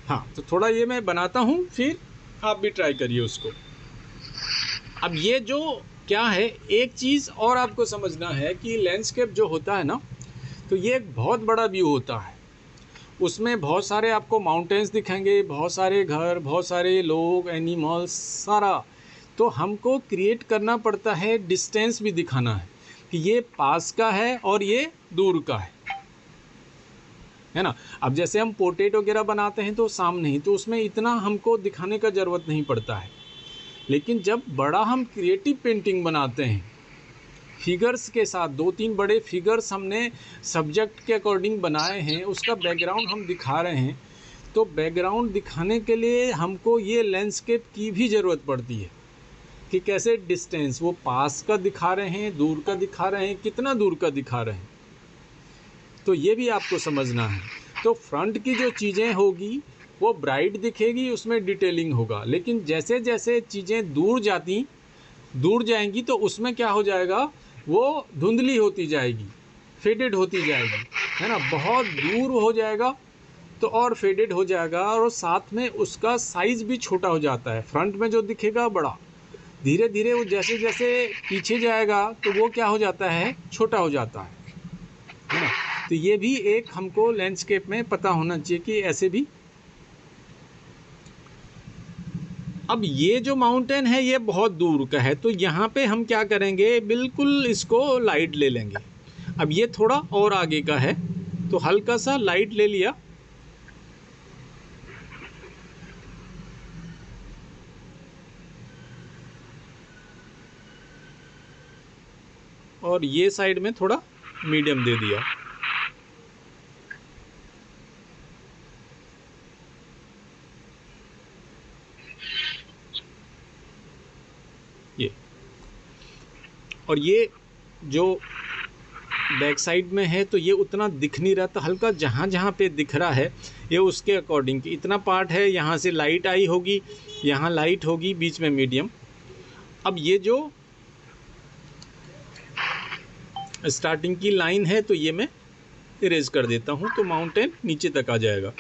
हाँ, तो थोड़ा ये मैं बनाता हूँ, फिर आप भी ट्राई करिए उसको। अब ये जो क्या है, एक चीज़ और आपको समझना है कि लैंडस्केप जो होता है ना, तो ये एक बहुत बड़ा व्यू होता है। उसमें बहुत सारे आपको माउंटेन्स दिखेंगे, बहुत सारे घर, बहुत सारे लोग, एनिमल्स, सारा। तो हमको क्रिएट करना पड़ता है, डिस्टेंस भी दिखाना है कि ये पास का है और ये दूर का है ना। अब जैसे हम पोर्ट्रेट वगैरह बनाते हैं तो सामने ही, तो उसमें इतना हमको दिखाने का ज़रूरत नहीं पड़ता है। लेकिन जब बड़ा हम क्रिएटिव पेंटिंग बनाते हैं, फिगर्स के साथ, 2-3 बड़े फिगर्स हमने सब्जेक्ट के अकॉर्डिंग बनाए हैं, उसका बैकग्राउंड हम दिखा रहे हैं, तो बैकग्राउंड दिखाने के लिए हमको ये लैंडस्केप की भी ज़रूरत पड़ती है कि कैसे डिस्टेंस, वो पास का दिखा रहे हैं, दूर का दिखा रहे हैं, कितना दूर का दिखा रहे हैं, तो ये भी आपको समझना है। तो फ्रंट की जो चीज़ें होगी वो ब्राइट दिखेगी, उसमें डिटेलिंग होगा, लेकिन जैसे जैसे चीज़ें दूर जाएंगी तो उसमें क्या हो जाएगा, वो धुंधली होती जाएगी, फेडेड होती जाएगी, है ना। बहुत दूर हो जाएगा तो और फेडेड हो जाएगा, और साथ में उसका साइज़ भी छोटा हो जाता है। फ्रंट में जो दिखेगा बड़ा, धीरे धीरे वो जैसे जैसे पीछे जाएगा तो वो क्या हो जाता है, छोटा हो जाता है ना। तो ये भी एक हमको लैंडस्केप में पता होना चाहिए कि ऐसे भी। अब ये जो माउंटेन है ये बहुत दूर का है, तो यहाँ पे हम क्या करेंगे, बिल्कुल इसको लाइट ले लेंगे। अब ये थोड़ा और आगे का है तो हल्का सा लाइट ले लिया, और ये साइड में थोड़ा मीडियम दे दिया। ये, और ये जो बैक साइड में है तो ये उतना दिख नहीं रहा, तो हल्का जहाँ जहाँ पे दिख रहा है ये उसके अकॉर्डिंग कि इतना पार्ट है, यहाँ से लाइट आई होगी, यहाँ लाइट होगी, बीच में मीडियम। अब ये जो स्टार्टिंग की लाइन है तो ये मैं इरेज कर देता हूँ, तो माउंटेन नीचे तक आ जाएगा।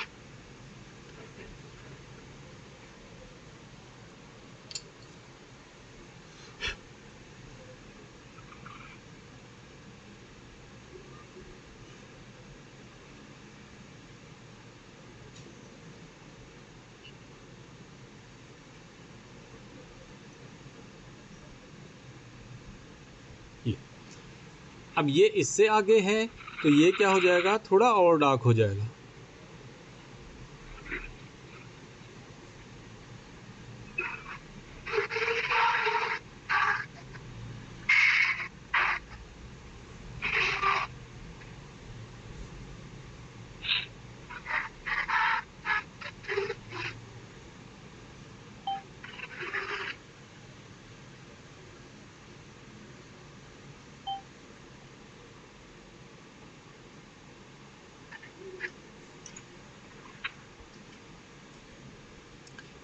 अब ये इससे आगे है तो ये क्या हो जाएगा, थोड़ा और डार्क हो जाएगा।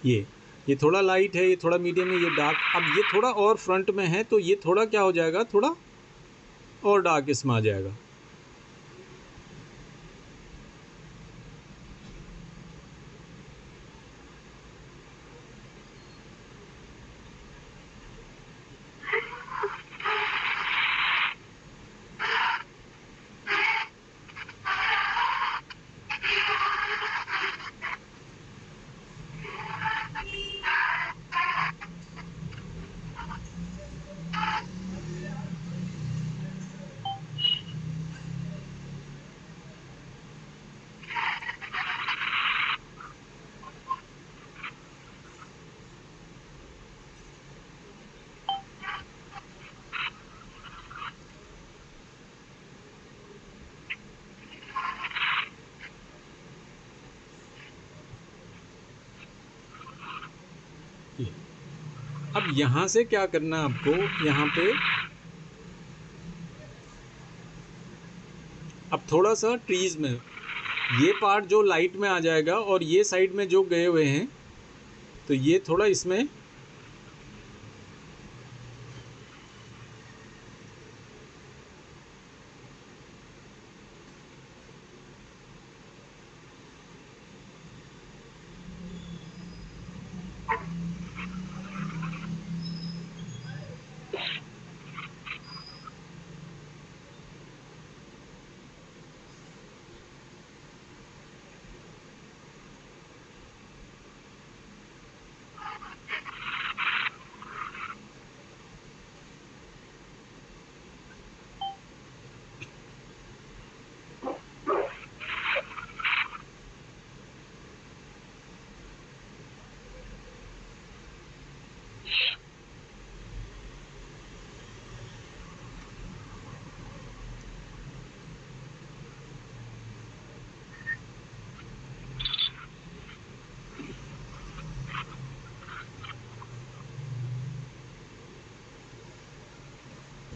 ये थोड़ा लाइट है, ये थोड़ा मीडियम है, ये डार्क। अब ये थोड़ा और फ्रंट में है तो ये थोड़ा क्या हो जाएगा, थोड़ा और डार्क इसमें आ जाएगा। अब यहाँ से क्या करना है आपको, यहाँ पे अब थोड़ा सा ट्रीज में ये पार्ट जो लाइट में आ जाएगा और ये साइड में जो गए हुए हैं तो ये थोड़ा इसमें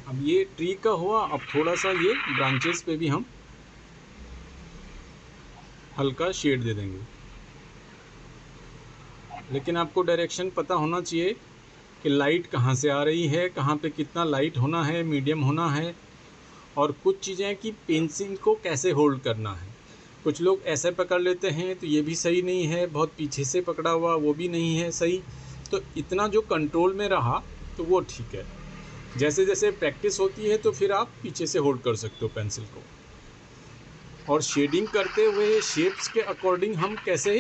अब ये ट्री का हुआ। अब थोड़ा सा ये ब्रांचेस पे भी हम हल्का शेड दे देंगे, लेकिन आपको डायरेक्शन पता होना चाहिए कि लाइट कहाँ से आ रही है, कहाँ पे कितना लाइट होना है, मीडियम होना है, और कुछ चीज़ें कि पेंसिल को कैसे होल्ड करना है। कुछ लोग ऐसे पकड़ लेते हैं तो ये भी सही नहीं है, बहुत पीछे से पकड़ा हुआ वो भी नहीं है सही। तो इतना जो कंट्रोल में रहा तो वो ठीक है। जैसे जैसे प्रैक्टिस होती है तो फिर आप पीछे से होल्ड कर सकते हो पेंसिल को। और शेडिंग करते हुए शेप्स के अकॉर्डिंग हम कैसे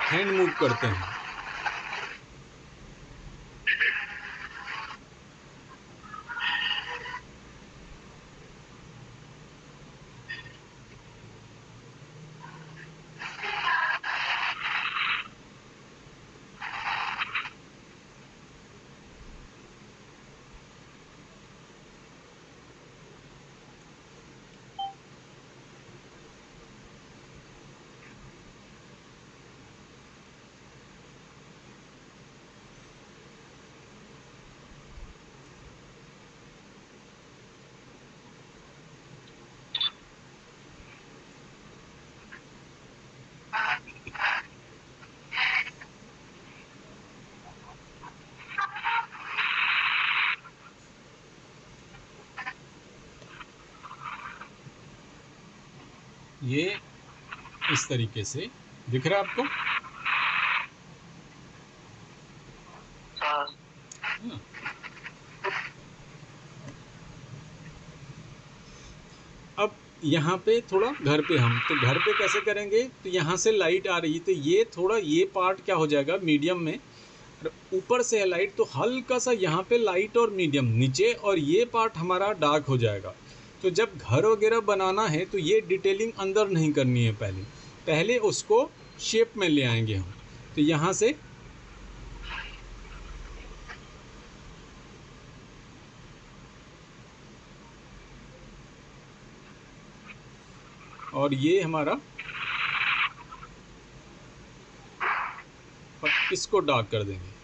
हैंड मूव करते हैं। ये इस तरीके से दिख रहा है आपको? हाँ। अब यहाँ पे थोड़ा घर पे हम तो घर पे कैसे करेंगे, तो यहाँ से लाइट आ रही है तो ये थोड़ा ये पार्ट क्या हो जाएगा मीडियम में, और ऊपर से है लाइट तो हल्का सा यहाँ पे लाइट और मीडियम नीचे, और ये पार्ट हमारा डार्क हो जाएगा। तो जब घर वगैरह बनाना है तो ये डिटेलिंग अंदर नहीं करनी है, पहले पहले उसको शेप में ले आएंगे हम। तो यहाँ से और ये हमारा, और इसको डार्क कर देंगे।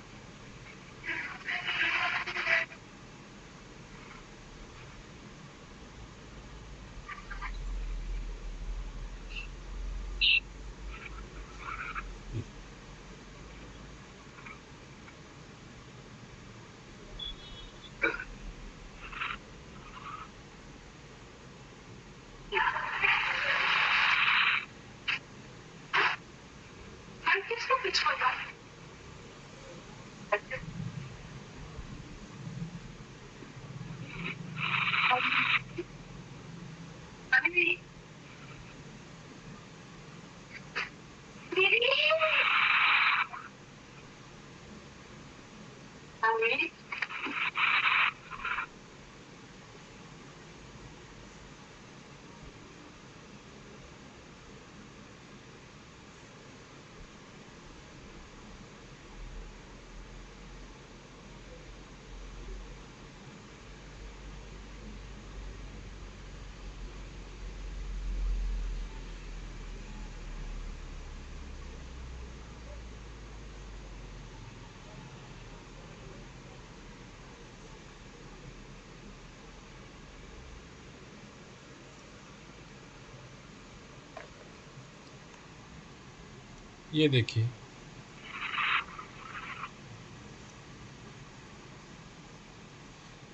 ये देखिए,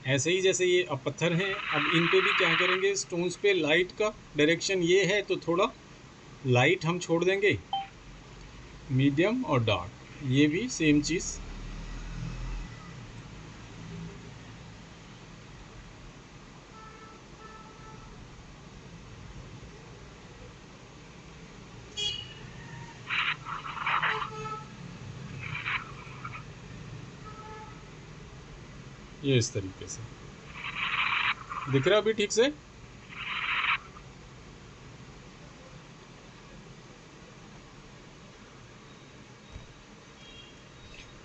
ऐसे ही जैसे ये अब पत्थर हैं, अब इन पे भी क्या करेंगे, स्टोन्स पे लाइट का डायरेक्शन ये है तो थोड़ा लाइट हम छोड़ देंगे, मीडियम और डार्क, ये भी सेम चीज़। ये इस तरीके से दिख रहा है अभी ठीक से।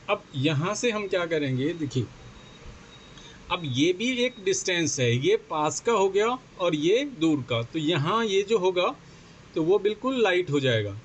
अब यहाँ से हम क्या करेंगे, देखिए अब ये भी एक डिस्टेंस है, ये पास का हो गया और ये दूर का, तो यहाँ ये जो होगा तो वो बिल्कुल लाइट हो जाएगा।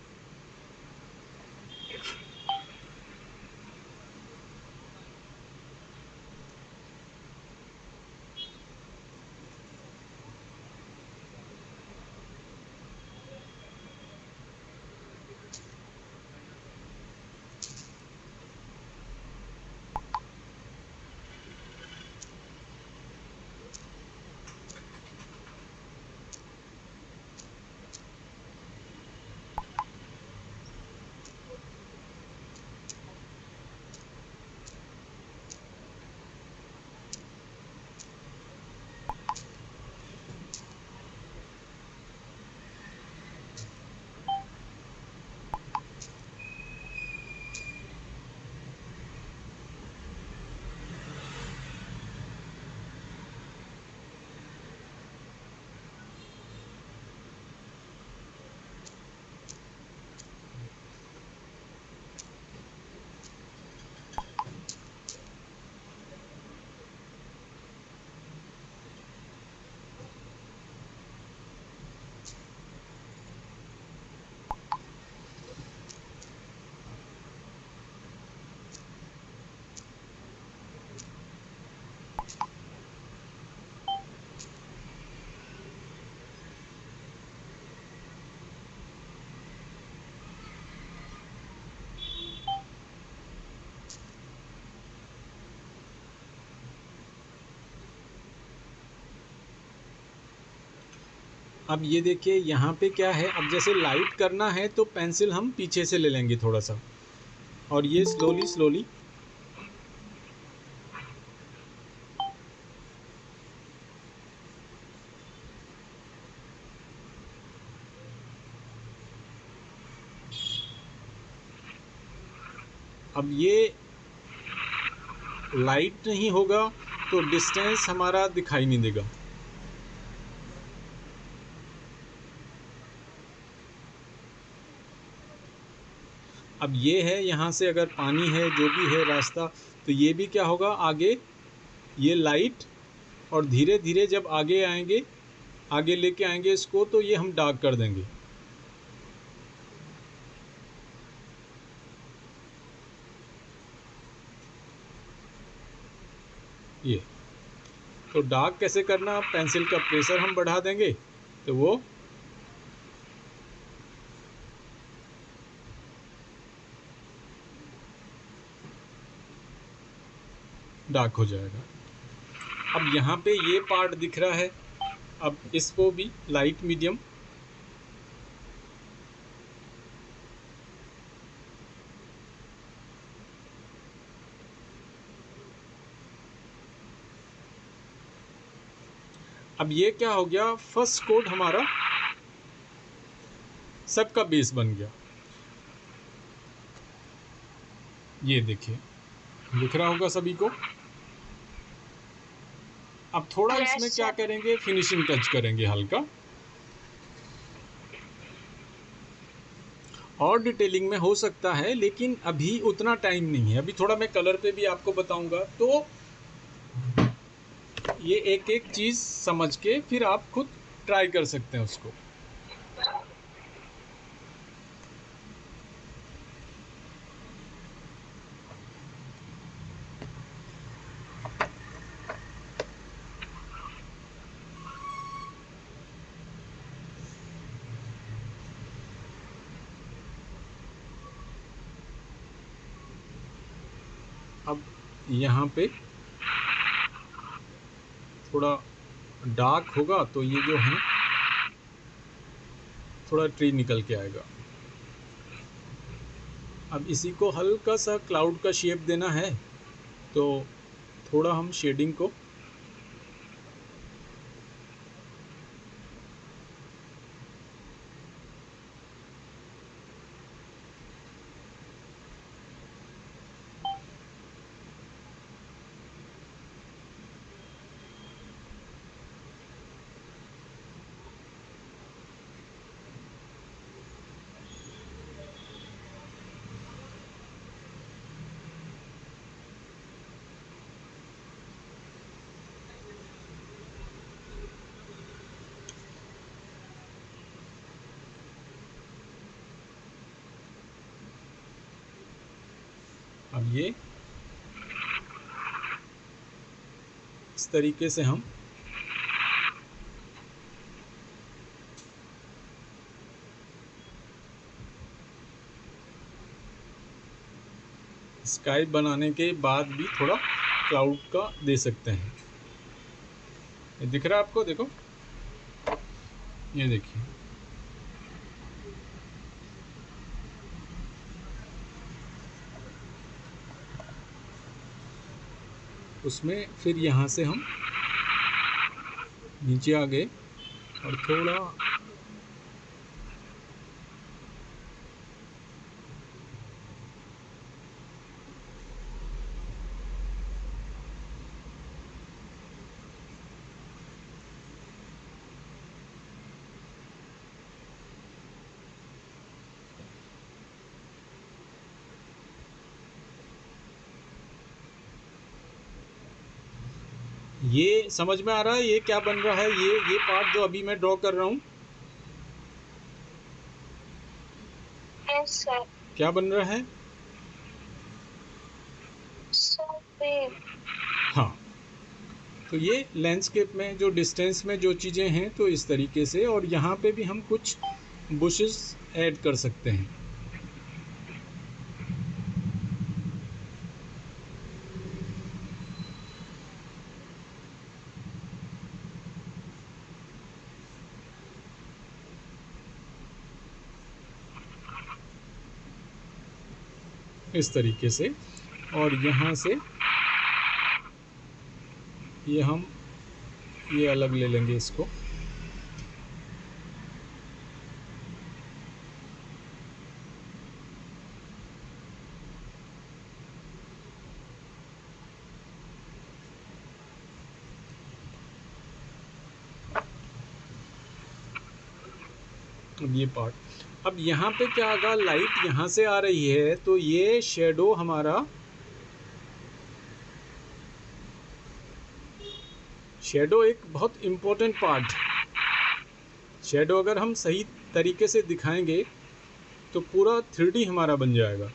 अब ये देखिए यहाँ पे क्या है, अब जैसे लाइट करना है तो पेंसिल हम पीछे से ले लेंगे थोड़ा सा, और ये स्लोली स्लोली अब ये लाइट नहीं होगा तो डिस्टेंस हमारा दिखाई नहीं देगा। अब ये है, यहाँ से अगर पानी है जो भी है रास्ता, तो ये भी क्या होगा आगे, ये लाइट, और धीरे धीरे जब आगे आएंगे, आगे लेके आएंगे इसको, तो ये हम डार्क कर देंगे। ये तो डार्क कैसे करना, पेंसिल का प्रेशर हम बढ़ा देंगे तो वो डार्क हो जाएगा। अब यहाँ पे ये पार्ट दिख रहा है, अब इसको भी लाइट मीडियम, अब ये क्या हो गया, फर्स्ट कोट हमारा सबका बेस बन गया। ये देखिए दिख रहा होगा सभी को। अब थोड़ा इसमें क्या करेंगे, फिनिशिंग टच करेंगे हल्का, और डिटेलिंग में हो सकता है, लेकिन अभी उतना टाइम नहीं है। अभी थोड़ा मैं कलर पे भी आपको बताऊंगा, तो ये एक एक चीज़ समझ के फिर आप खुद ट्राई कर सकते हैं उसको। अब यहाँ पे थोड़ा डार्क होगा तो ये जो है थोड़ा ट्री निकल के आएगा। अब इसी को हल्का सा क्लाउड का शेप देना है तो थोड़ा हम शेडिंग को अब ये इस तरीके से हम स्काई बनाने के बाद भी थोड़ा क्लाउड का दे सकते हैं। ये दिख रहा है आपको? देखो, ये देखिए, उसमें फिर यहाँ से हम नीचे आ गए और थोड़ा ये समझ में आ रहा है ये क्या बन रहा है? ये पार्ट जो अभी मैं ड्रॉ कर रहा हूँ, Yes, sir. क्या बन रहा है? So big. हाँ, तो ये लैंडस्केप में जो डिस्टेंस में जो चीज़ें हैं तो इस तरीके से, और यहाँ पे भी हम कुछ बुशेस ऐड कर सकते हैं। इस तरीके से, और यहाँ से ये हम ये अलग ले लेंगे इसको। अब ये पार्ट, अब यहाँ पे क्या होगा, लाइट यहाँ से आ रही है तो ये शेडो हमारा, शेडो एक बहुत इम्पोर्टेंट पार्ट है। शेडो अगर हम सही तरीके से दिखाएंगे तो पूरा 3D हमारा बन जाएगा।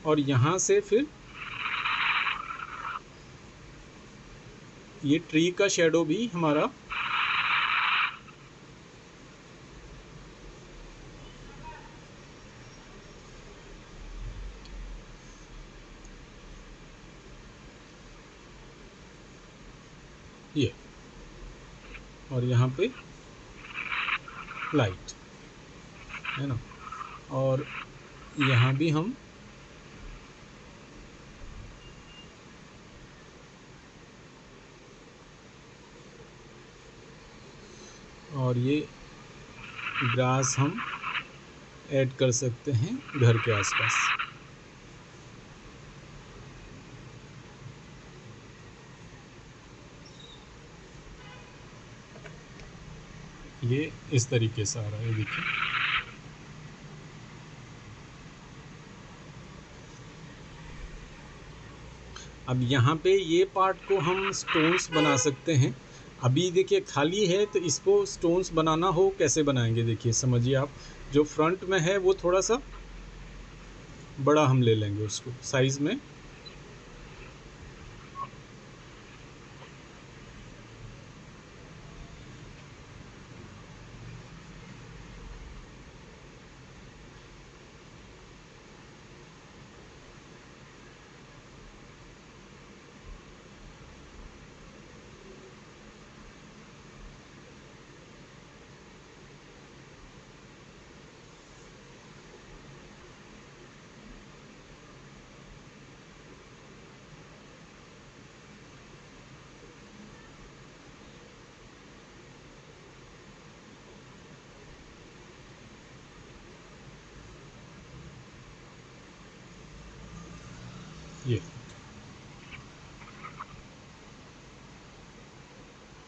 और यहाँ से फिर ये ट्री का शेडो भी हमारा ये, और यहाँ पे लाइट है ना, और यहाँ भी हम और ये ग्रास हम ऐड कर सकते हैं घर के आसपास। ये इस तरीके से आ रहा है, देखिए। अब यहाँ पे ये पार्ट को हम स्टोन्स बना सकते हैं। अभी देखिए खाली है तो इसको स्टोन्स बनाना हो कैसे बनाएंगे, देखिए समझिए आप। जो फ्रंट में है वो थोड़ा सा बड़ा हम ले लेंगे उसको साइज़ में, ये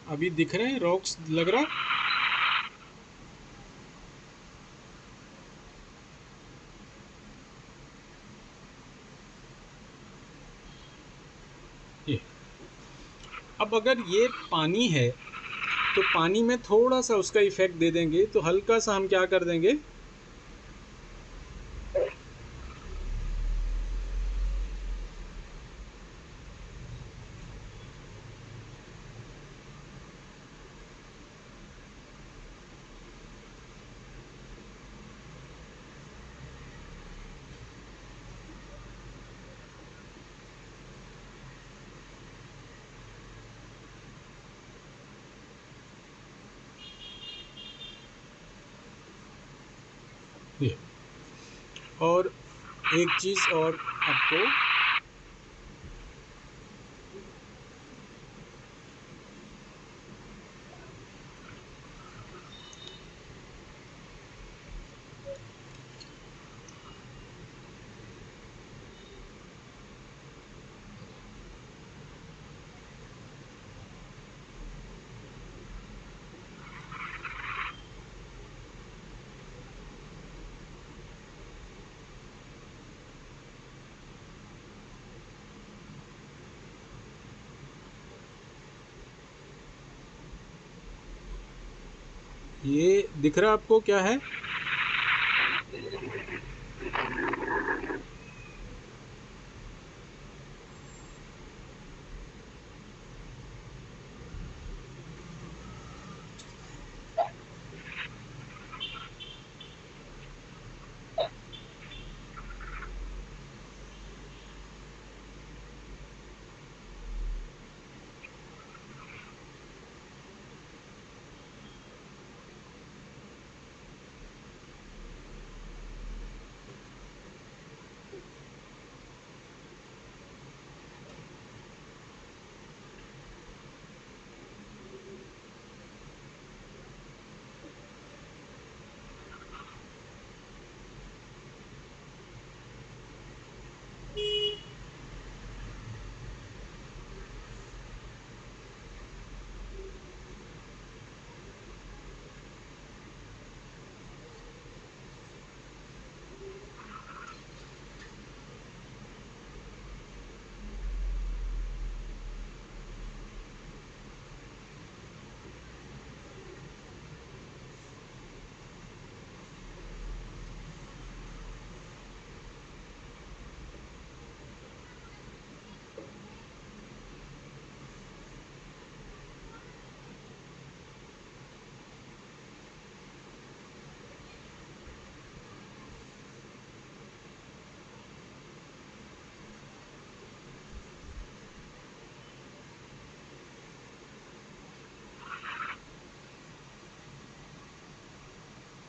अभी दिख रहे हैं रॉक्स लग रहा। ये अब अगर ये पानी है तो पानी में थोड़ा सा उसका इफेक्ट दे देंगे, तो हल्का सा हम क्या कर देंगे, ये और एक चीज़ और आपको, ये दिख रहा आपको क्या है?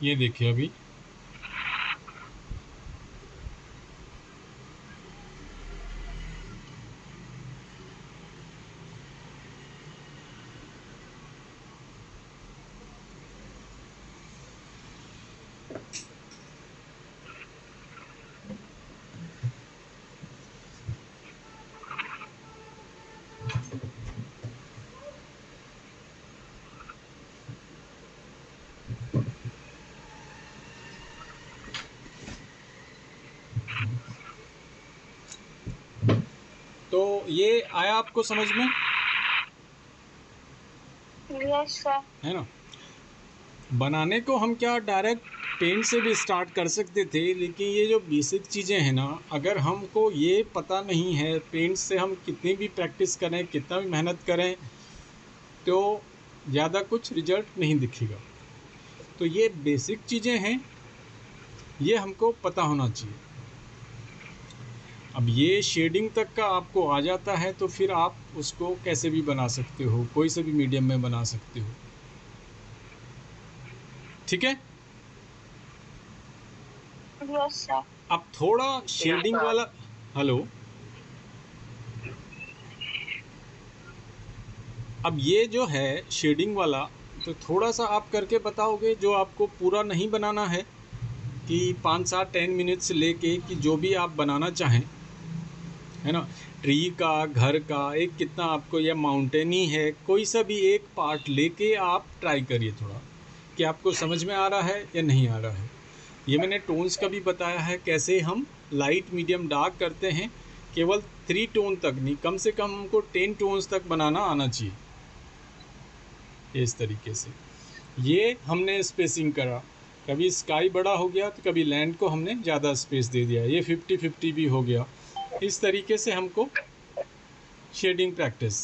ये देखिए अभी तो ये आया आपको समझ में, यस सर। है ना? बनाने को हम क्या डायरेक्ट पेंट से भी स्टार्ट कर सकते थे, लेकिन ये जो बेसिक चीज़ें हैं ना, अगर हमको ये पता नहीं है, पेंट से हम कितनी भी प्रैक्टिस करें, कितना भी मेहनत करें, तो ज़्यादा कुछ रिजल्ट नहीं दिखेगा। तो ये बेसिक चीज़ें हैं, ये हमको पता होना चाहिए। अब ये शेडिंग तक का आपको आ जाता है तो फिर आप उसको कैसे भी बना सकते हो, कोई से भी मीडियम में बना सकते हो। ठीक है? Yes sir. अब थोड़ा शेडिंग वाला, हेलो, अब ये जो है शेडिंग वाला, तो थोड़ा सा आप करके बताओगे, जो आपको पूरा नहीं बनाना है कि 5-7-10 मिनट से लेके कि जो भी आप बनाना चाहें, है ना। ट्री का, घर का, एक कितना आपको, या माउंटेन ही है, कोई सा भी एक पार्ट लेके आप ट्राई करिए थोड़ा, कि आपको समझ में आ रहा है या नहीं आ रहा है। ये मैंने टोन्स का भी बताया है, कैसे हम लाइट, मीडियम, डार्क करते हैं। केवल 3 टोन तक नहीं, कम से कम हमको 10 टोन्स तक बनाना आना चाहिए। इस तरीके से ये हमने स्पेसिंग करा, कभी स्काई बड़ा हो गया तो कभी लैंड को हमने ज़्यादा स्पेस दे दिया, ये 50-50 भी हो गया। इस तरीके से हमको शेडिंग प्रैक्टिस।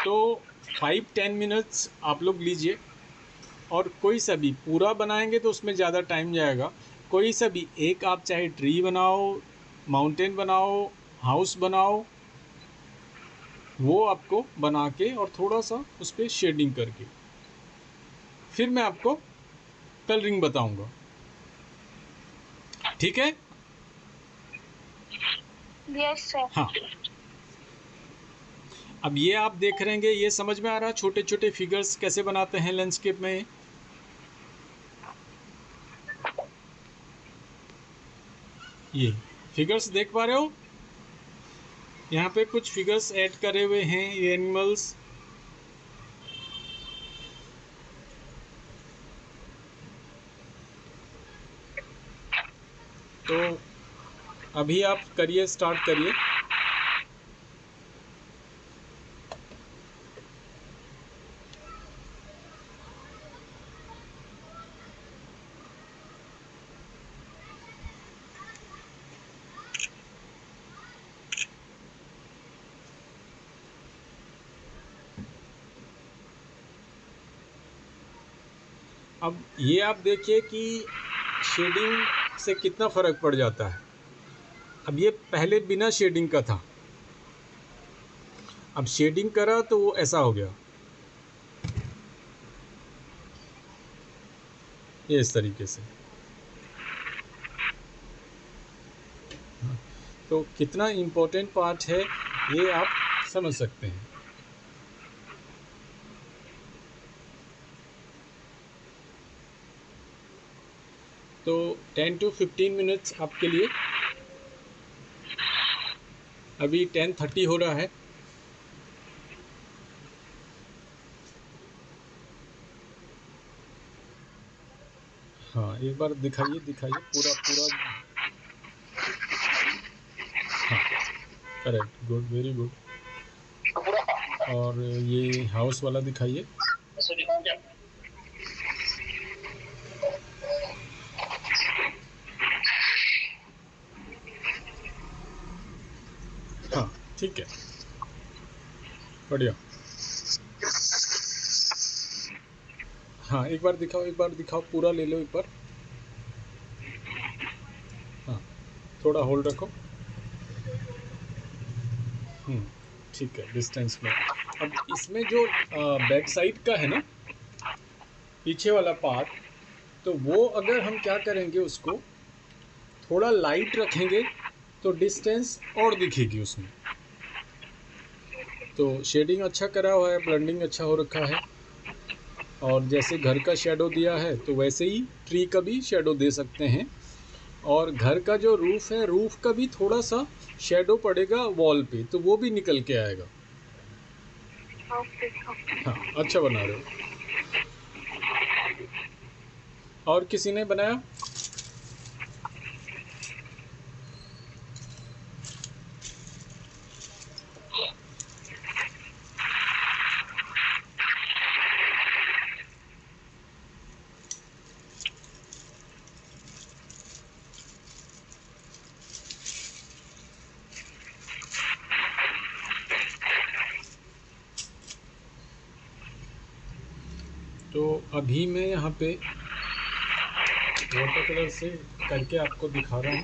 तो 5-10 मिनट्स आप लोग लीजिए, और कोई सा भी पूरा बनाएंगे तो उसमें ज़्यादा टाइम जाएगा। कोई सा भी एक, आप चाहे ट्री बनाओ, माउंटेन बनाओ, हाउस बनाओ, वो आपको बना के और थोड़ा सा उस पर शेडिंग करके फिर मैं आपको कलरिंग बताऊंगा, ठीक है। Yes sir. हाँ, अब ये आप देख रहे हैं, ये समझ में आ रहा है छोटे छोटे फिगर्स कैसे बनाते हैं लैंडस्केप में। ये फिगर्स देख पा रहे हो, यहाँ पे कुछ फिगर्स ऐड करे हुए हैं, ये एनिमल्स। तो अभी आप करिए, स्टार्ट करिए। अब ये आप देखिए कि शेडिंग से कितना फ़र्क पड़ जाता है। अब ये पहले बिना शेडिंग का था, अब शेडिंग करा तो वो ऐसा हो गया, ये इस तरीके से। तो कितना इम्पोर्टेंट पार्ट है ये आप समझ सकते हैं। तो 10 to 15 मिनट्स आपके लिए, अभी 10:30 हो रहा है। हाँ, एक बार दिखाइए दिखाइए पूरा पूरा। हाँ, करेक्ट, गुड, वेरी गुड। और ये हाउस वाला दिखाइए। हाँ, ठीक है, बढ़िया। हाँ, एक बार दिखाओ, एक बार दिखाओ, पूरा ले लो एक बार। हाँ, थोड़ा होल्ड रखो। ठीक है, डिस्टेंस में। अब इसमें जो बैक साइड का है ना, पीछे वाला पार्ट, तो वो अगर हम क्या करेंगे, उसको थोड़ा लाइट रखेंगे तो डिस्टेंस और दिखेगी उसमें। तो शेडिंग अच्छा करा हुआ है, ब्लेंडिंग अच्छा हो रखा है, और जैसे घर का शेडो दिया है तो वैसे ही ट्री का भी शेडो दे सकते हैं। और घर का जो रूफ है, रूफ का भी थोड़ा सा शेडो पड़ेगा वॉल पे, तो वो भी निकल के आएगा। हाँ, अच्छा बना रहे हो। और किसी ने बनाया? तो अभी मैं यहाँ पे वाटर कलर से करके आपको दिखा रहा हूँ।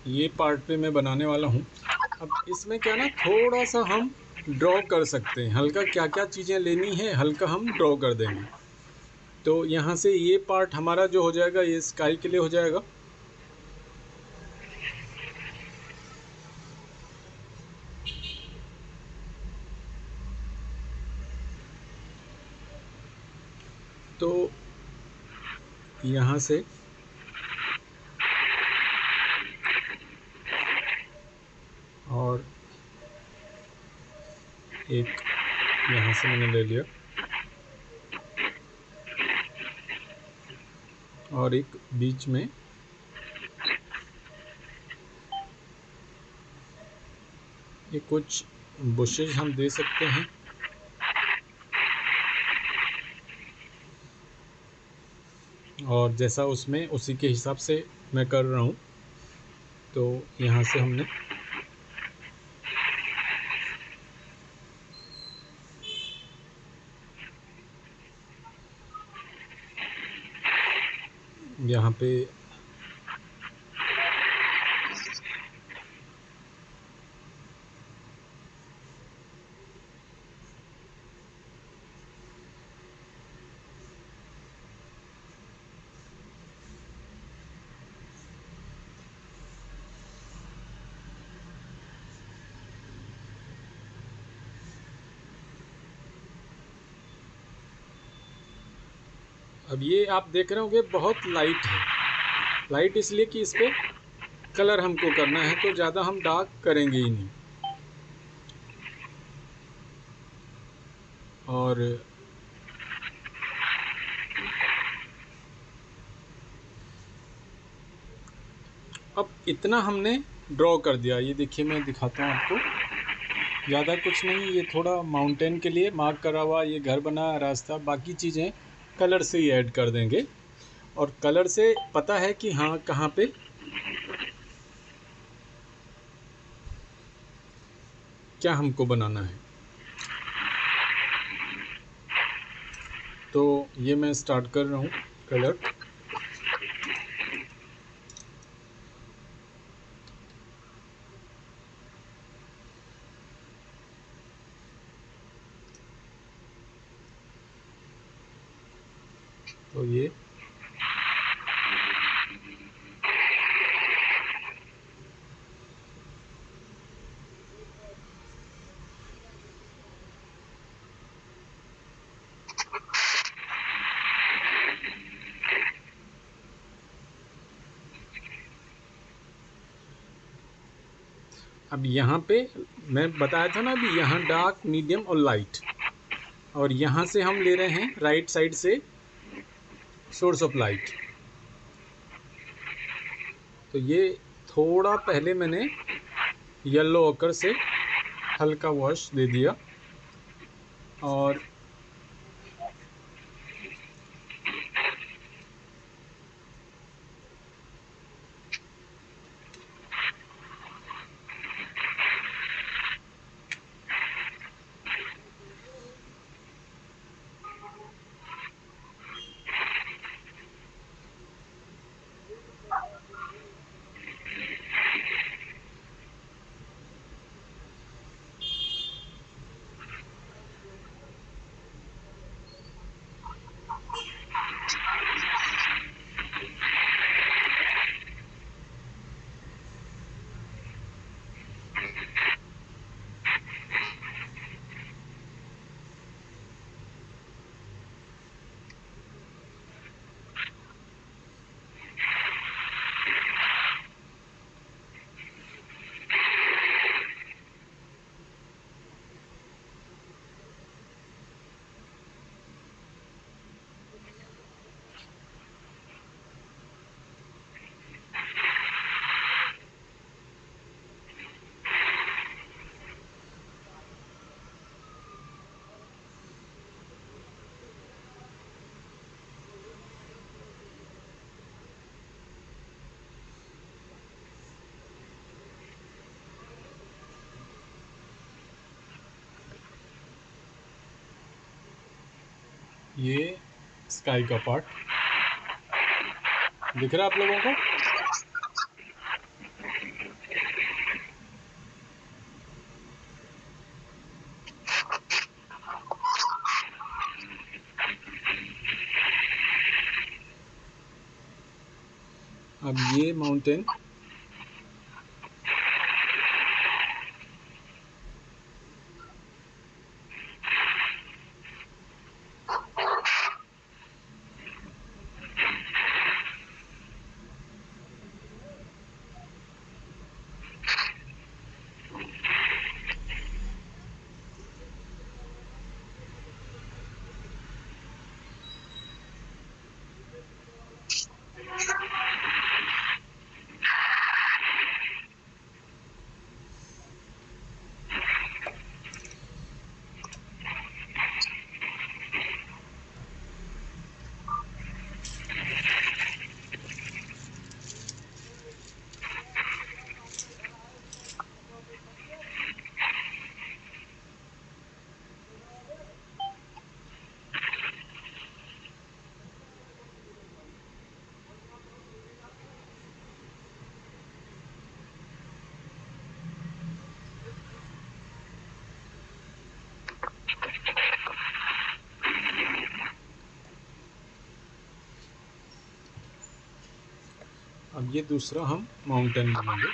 ये पार्ट पे मैं बनाने वाला हूँ। अब इसमें क्या ना, थोड़ा सा हम ड्रॉ कर सकते हैं, हल्का क्या क्या चीज़ें लेनी है हल्का हम ड्रॉ कर देंगे। तो यहाँ से ये पार्ट हमारा जो हो जाएगा ये स्काई के लिए हो जाएगा। तो यहाँ से और एक यहाँ से मैंने ले लिया और एक बीच में ये कुछ बुशेस हम दे सकते हैं। और जैसा उसमें उसी के हिसाब से मैं कर रहा हूँ। तो यहाँ से हमने यहाँ पे अब ये आप देख रहे होंगे बहुत लाइट है। लाइट इसलिए कि इस पर कलर हमको करना है, तो ज़्यादा हम डार्क करेंगे ही नहीं। और अब इतना हमने ड्रॉ कर दिया। ये देखिए मैं दिखाता हूँ आपको, ज़्यादा कुछ नहीं, ये थोड़ा माउंटेन के लिए मार्क करा हुआ ये घर बना रास्ता, बाकी चीज़ें कलर से ही ऐड कर देंगे। और कलर से पता है कि हाँ कहाँ पे क्या हमको बनाना है। तो ये मैं स्टार्ट कर रहा हूँ कलर। तो ये अब यहाँ पे मैं बताया था ना, अभी यहाँ डार्क मीडियम और लाइट, और यहाँ से हम ले रहे हैं राइट साइड से सोर्स ऑफ लाइट। तो ये थोड़ा पहले मैंने येलो ऑकर से हल्का वॉश दे दिया। और ये स्काई का पार्ट दिख रहा है आप लोगों को। अब ये माउंटेन अब ये दूसरा हम माउंटेन लेंगे।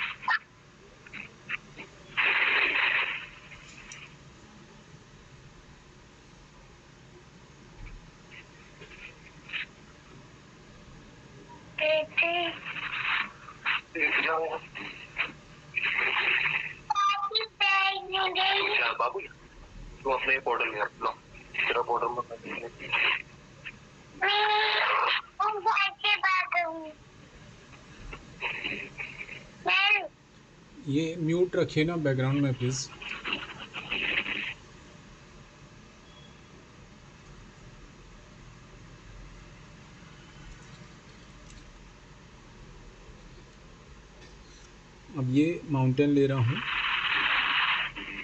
बाबू तू अपने बॉर्डर में लो, तेरा बॉर्डर में ये म्यूट रखिए ना बैकग्राउंड में प्लीज़। अब ये माउंटेन ले रहा हूँ,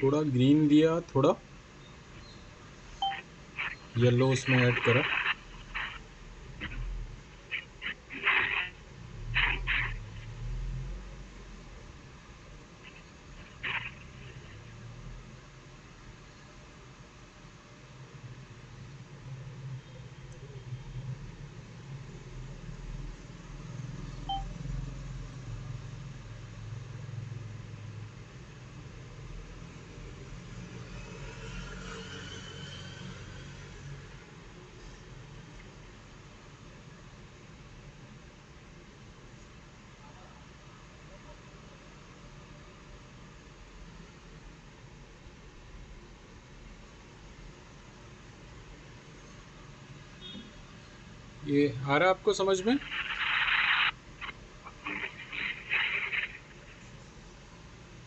थोड़ा ग्रीन दिया, थोड़ा येलो उसमें ऐड करा। ये आ रहा है आपको समझ में?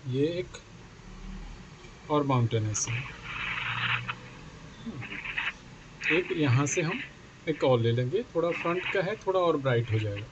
ये एक और माउंटेन है ऐसे। एक यहाँ से हम एक और ले लेंगे, थोड़ा फ्रंट का है, थोड़ा और ब्राइट हो जाएगा।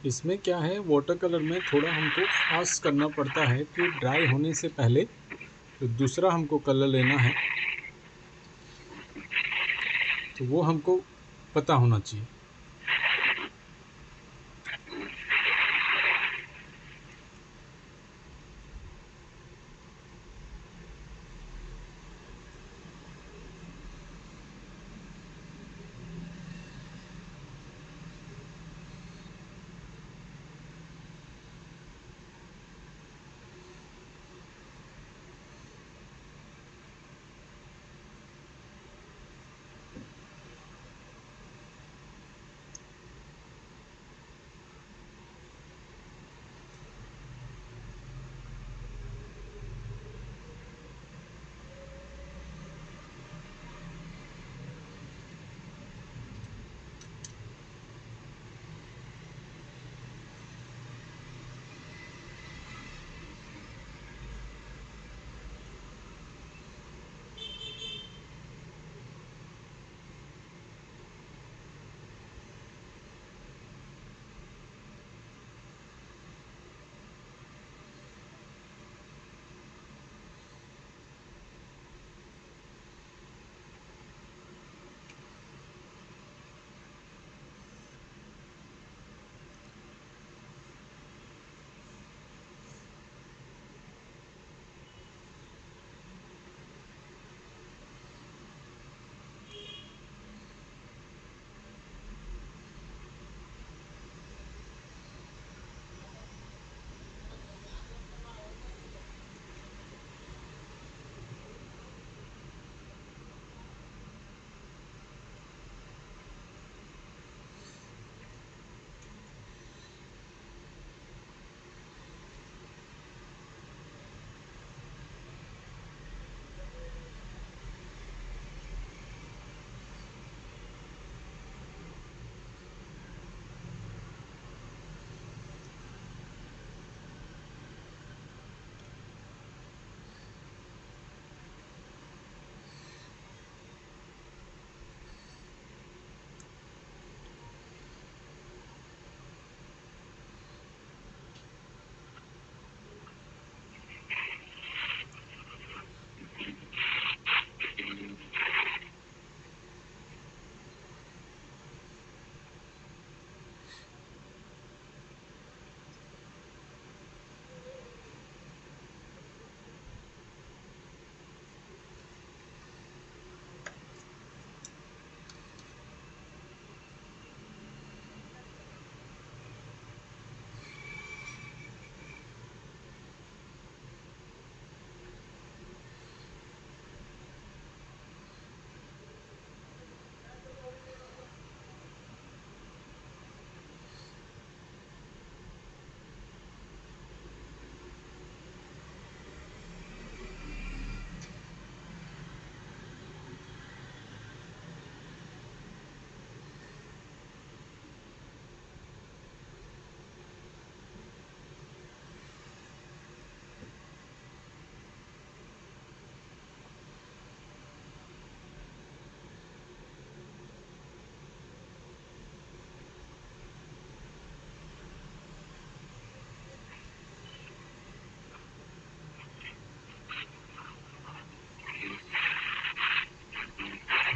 इसमें क्या है, वाटर कलर में थोड़ा हमको फास्ट करना पड़ता है कि ड्राई होने से पहले तो दूसरा हमको कलर लेना है, तो वो हमको पता होना चाहिए।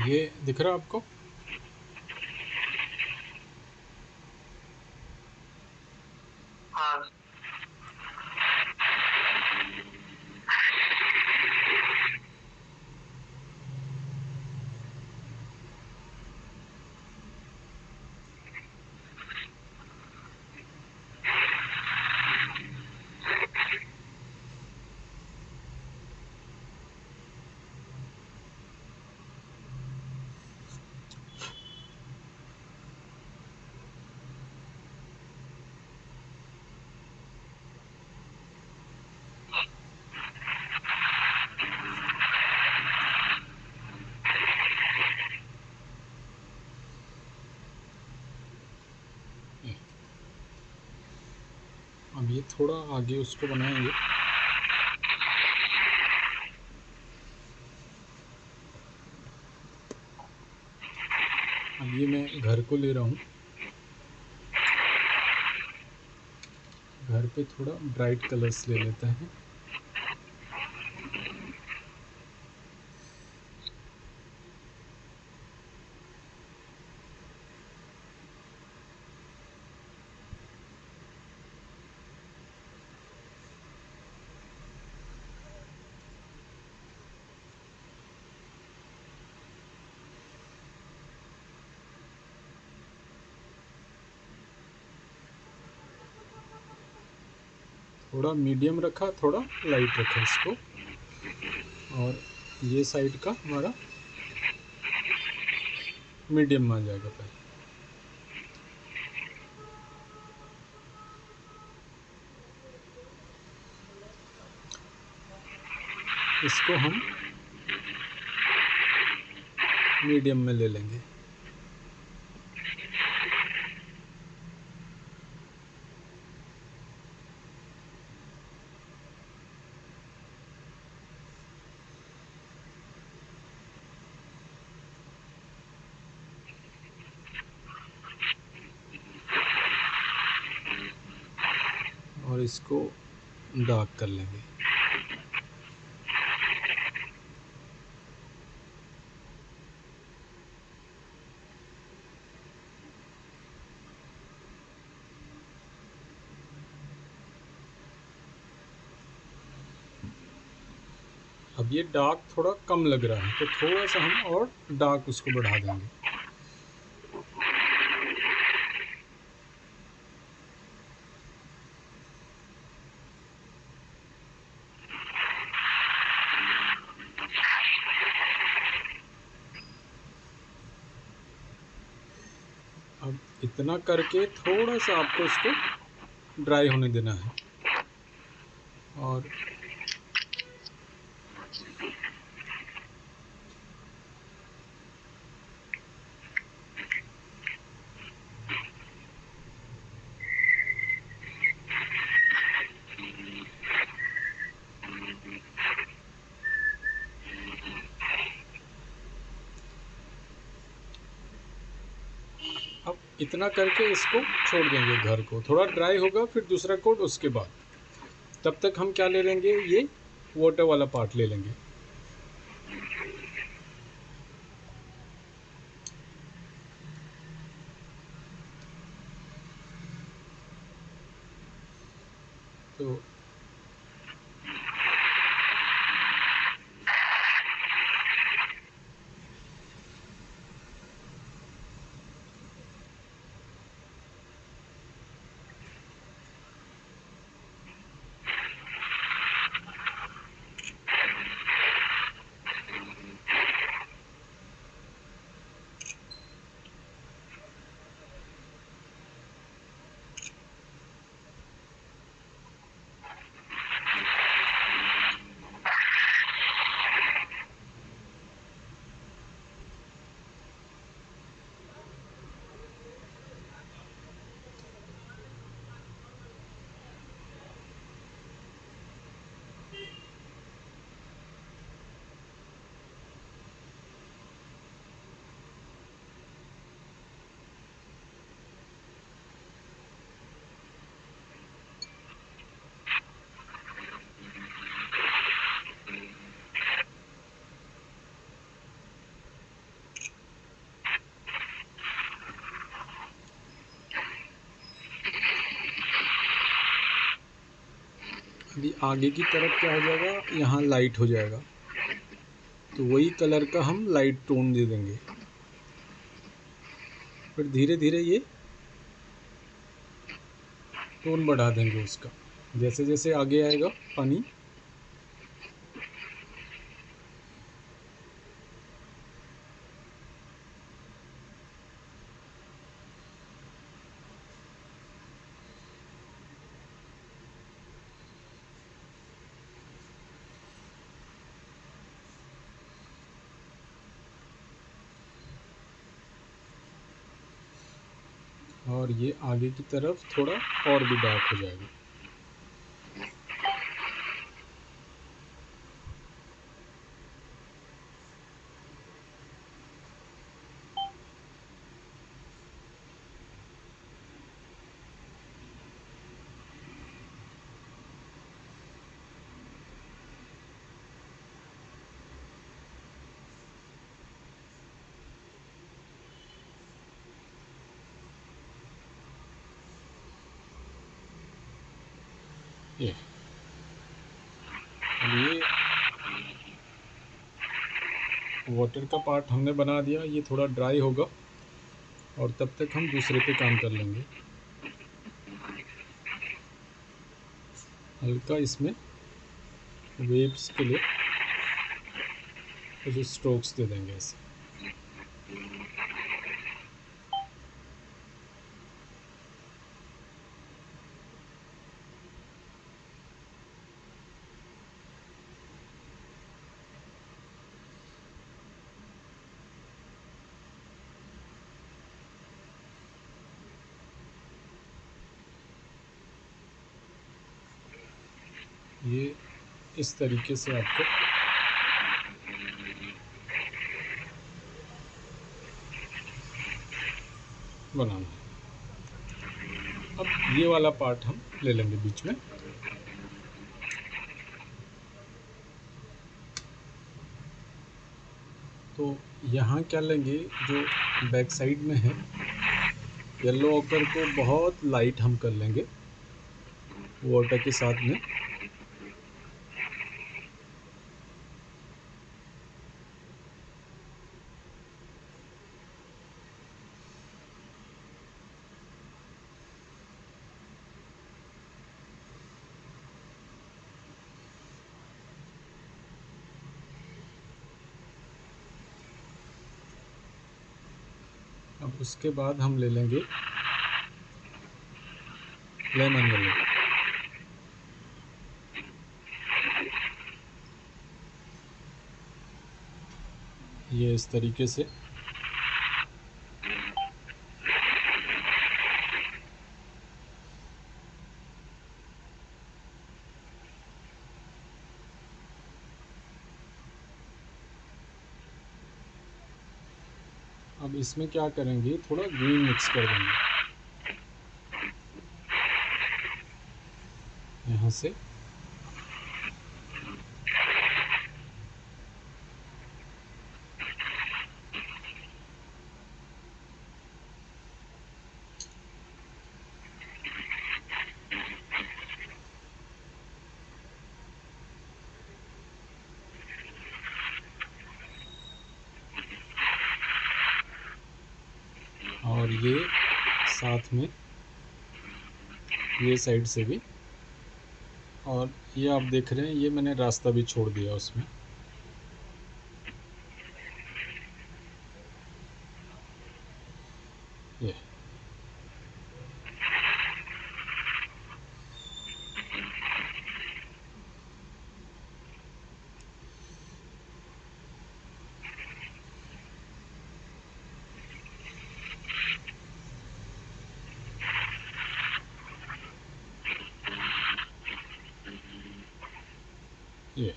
ये दिख रहा आपको? हाँ अब ये थोड़ा आगे उसको बनाएंगे। अब ये मैं घर को ले रहा हूँ। घर पे थोड़ा ब्राइट कलर्स ले लेते हैं। थोड़ा मीडियम रखा, थोड़ा लाइट रखा इसको। और ये साइड का हमारा मीडियम में आ जाएगा पहले। इसको हम मीडियम में ले लेंगे। और इसको डार्क कर लेंगे। अब ये डार्क थोड़ा कम लग रहा है, तो थोड़ा सा हम और डार्क उसको बढ़ा देंगे। अब इतना करके थोड़ा सा आपको इसको ड्राई होने देना है। और अब इतना करके इसको छोड़ देंगे। घर को थोड़ा ड्राई होगा, फिर दूसरा कोट उसके बाद। तब तक हम क्या ले लेंगे, ये वाटर वाला पार्ट ले लेंगे। तो अभी आगे की तरफ क्या हो जाएगा, यहाँ लाइट हो जाएगा, तो वही कलर का हम लाइट टोन दे देंगे। फिर धीरे धीरे ये टोन बढ़ा देंगे उसका, जैसे जैसे आगे आएगा पानी। और ये आगे की तरफ थोड़ा और भी डार्क हो जाएगा। ये वाटर का पार्ट हमने बना दिया, ये थोड़ा ड्राई होगा और तब तक हम दूसरे पे काम कर लेंगे। हल्का इसमें वेव्स के लिए कुछ स्ट्रोक्स दे देंगे ऐसे। ये इस तरीके से आपको बनाना है। अब ये वाला पार्ट हम ले लेंगे बीच में। तो यहाँ क्या लेंगे, जो बैक साइड में है येलो ऑकर को बहुत लाइट हम कर लेंगे वाटर के साथ में। अब उसके बाद हम ले लेंगे लेमन येलो। ये इस तरीके से अब इसमें क्या करेंगे, थोड़ा ग्रीन मिक्स कर देंगे यहाँ से। और ये साथ में ये साइड से भी। और ये आप देख रहे हैं, ये मैंने रास्ता भी छोड़ दिया उसमें। ये ये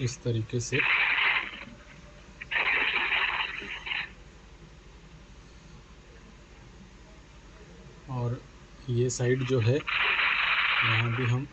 इस तरीके से। और ये साइड जो है यहाँ भी हम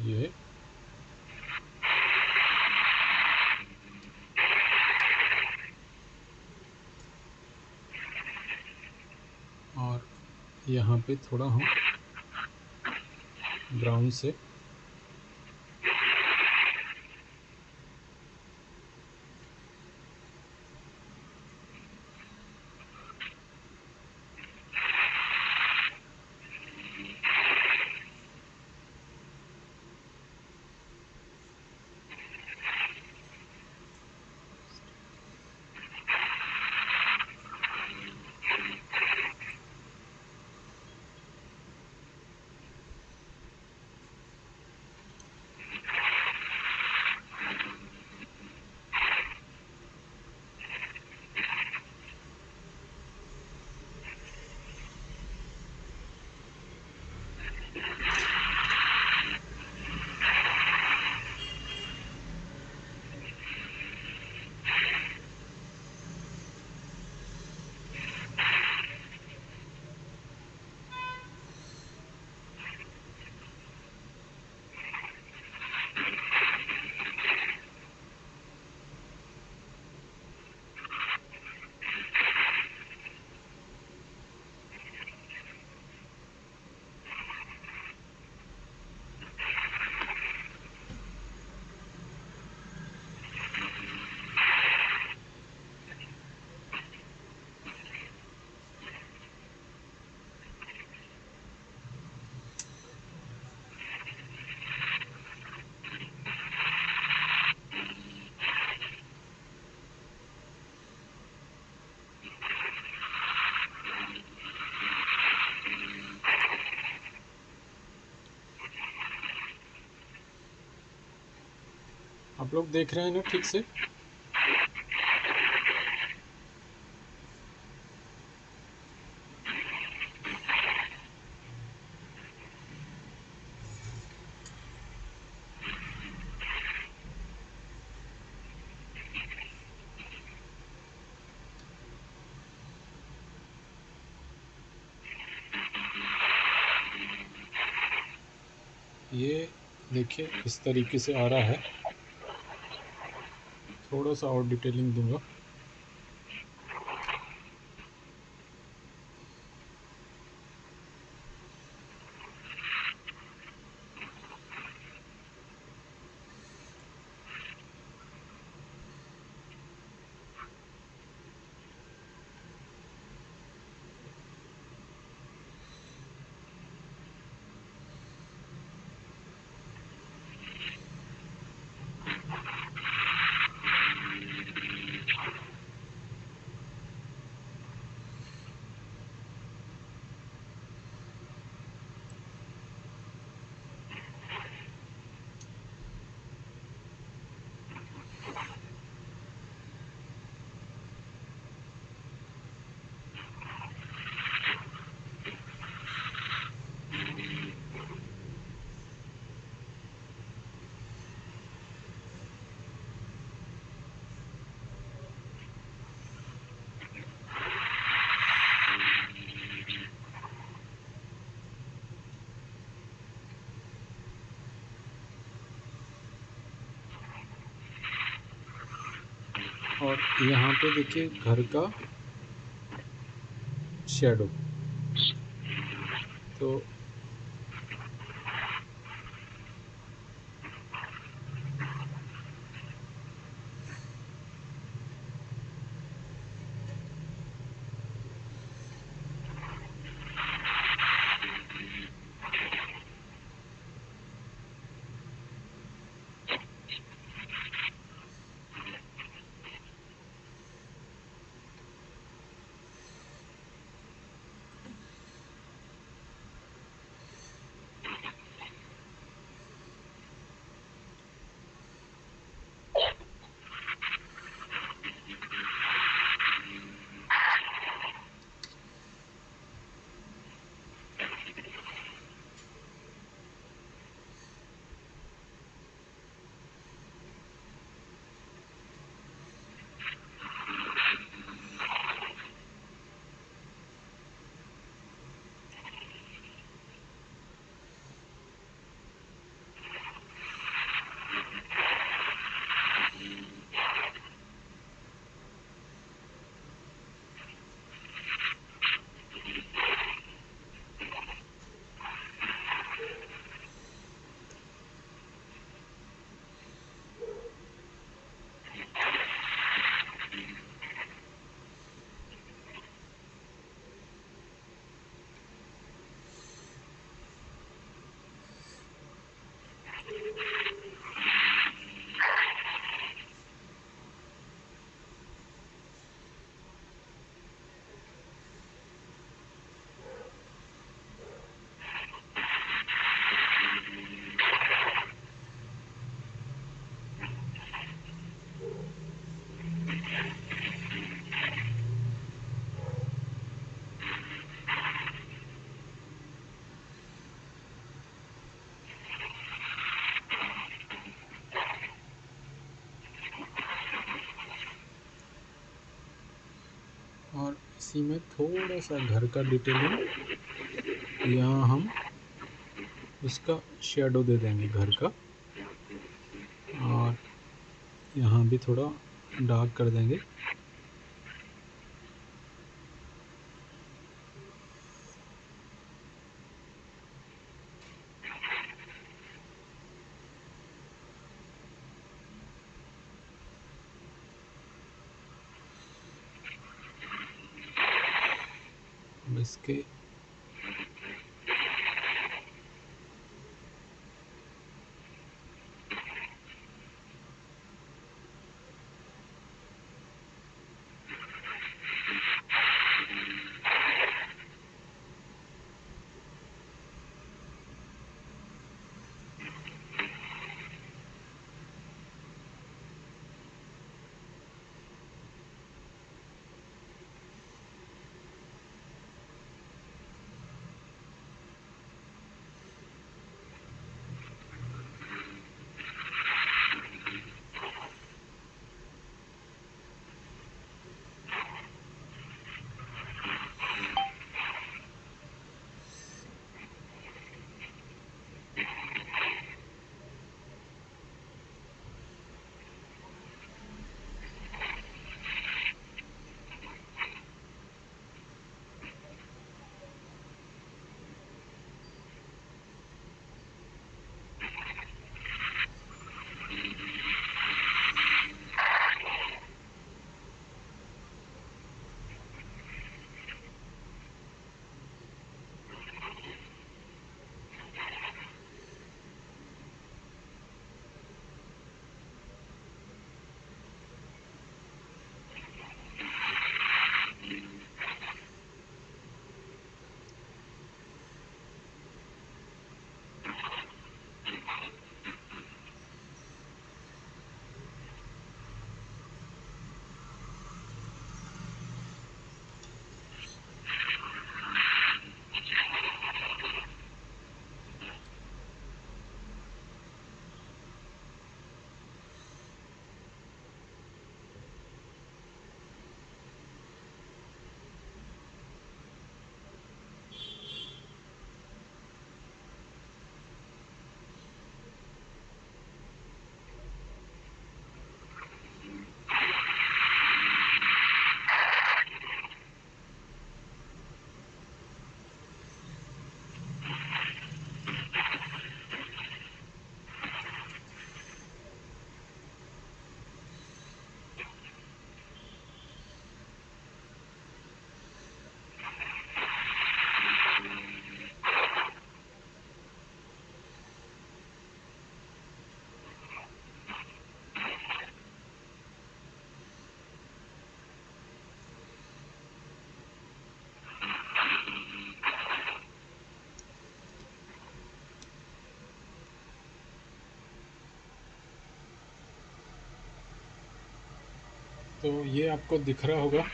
ये और यहाँ पे थोड़ा हम ब्राउन से आप लोग देख रहे हैं ना ठीक से। ये देखिए इस तरीके से आ रहा है। थोड़ा सा और डिटेलिंग दूंगा। और यहाँ पे देखिए घर का शेडो। तो और इसी में थोड़ा सा घर का डिटेलिंग, यहाँ हम इसका शेडो दे देंगे घर का, और यहाँ भी थोड़ा डार्क कर देंगे। अब इसके तो ये आपको दिख रहा होगा।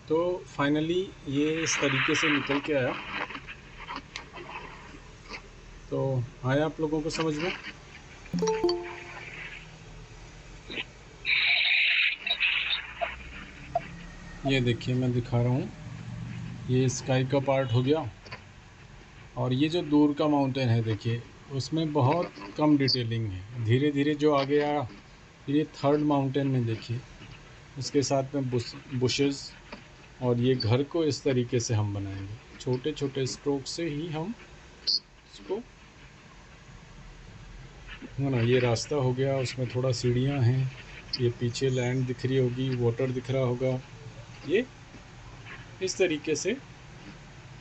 तो फाइनली ये इस तरीके से निकल के आया। तो आया आप लोगों को समझ में? ये देखिए मैं दिखा रहा हूँ, ये स्काई का पार्ट हो गया, और ये जो दूर का माउंटेन है देखिए उसमें बहुत कम डिटेलिंग है। धीरे धीरे जो आगे आया, ये थर्ड माउंटेन में देखिए उसके साथ में बुशेस, और ये घर को इस तरीके से हम बनाएंगे, छोटे छोटे स्ट्रोक से ही हम इसको, है ना। ये रास्ता हो गया, उसमें थोड़ा सीढ़ियाँ हैं, ये पीछे लैंड दिख रही होगी, वाटर दिख रहा होगा। ये इस तरीके से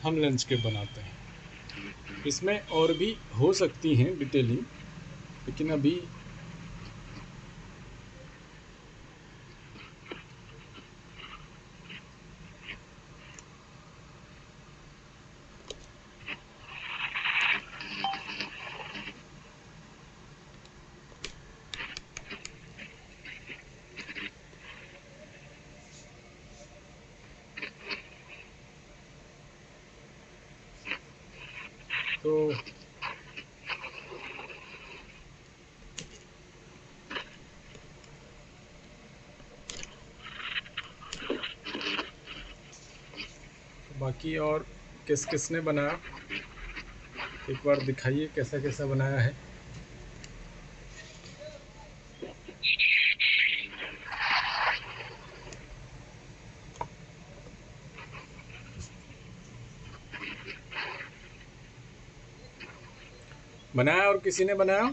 हम लैंडस्केप बनाते हैं। इसमें और भी हो सकती हैं डिटेलिंग, लेकिन अभी तो बाकी और किस किस ने बनाया, एक बार दिखाइए कैसा कैसा बनाया है। बनाया और किसी ने बनाया?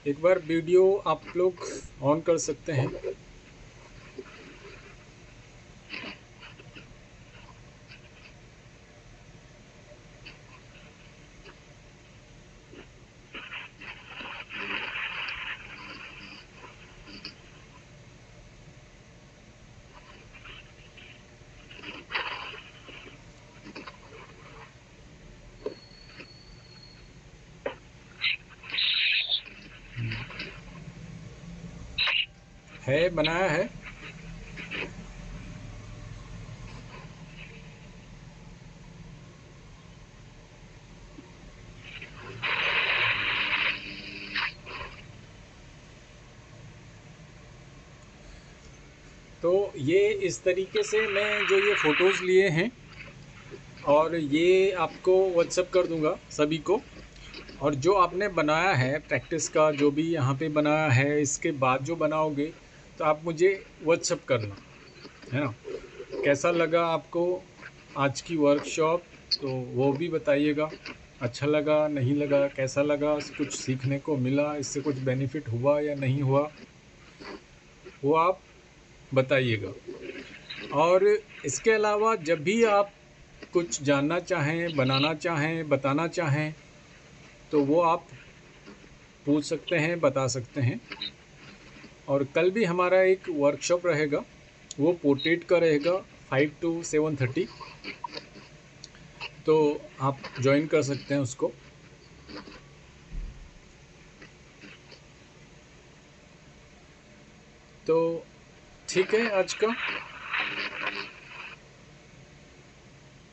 एक बार वीडियो आप लोग ऑन कर सकते हैं। है, बनाया है। तो ये इस तरीके से मैं जो ये फ़ोटोज़ लिए हैं, और ये आपको व्हाट्सएप कर दूंगा सभी को। और जो आपने बनाया है प्रैक्टिस का, जो भी यहाँ पे बनाया है, इसके बाद जो बनाओगे तो आप मुझे व्हाट्सएप करना, है ना। कैसा लगा आपको आज की वर्कशॉप, तो वो भी बताइएगा। अच्छा लगा, नहीं लगा, कैसा लगा, कुछ सीखने को मिला, इससे कुछ बेनिफिट हुआ या नहीं हुआ, वो आप बताइएगा। और इसके अलावा जब भी आप कुछ जानना चाहें, बनाना चाहें, बताना चाहें तो वो आप पूछ सकते हैं, बता सकते हैं। और कल भी हमारा एक वर्कशॉप रहेगा, वो पोर्ट्रेट का रहेगा 5 to 7:30, तो आप ज्वाइन कर सकते हैं उसको। तो ठीक है, आज का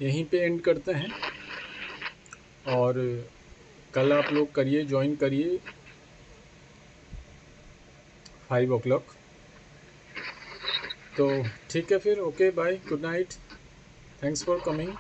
यहीं पे एंड करते हैं। और कल आप लोग करिए, ज्वाइन करिए 5 o'clock। तो ठीक है फिर, okay bye, good night, thanks for coming.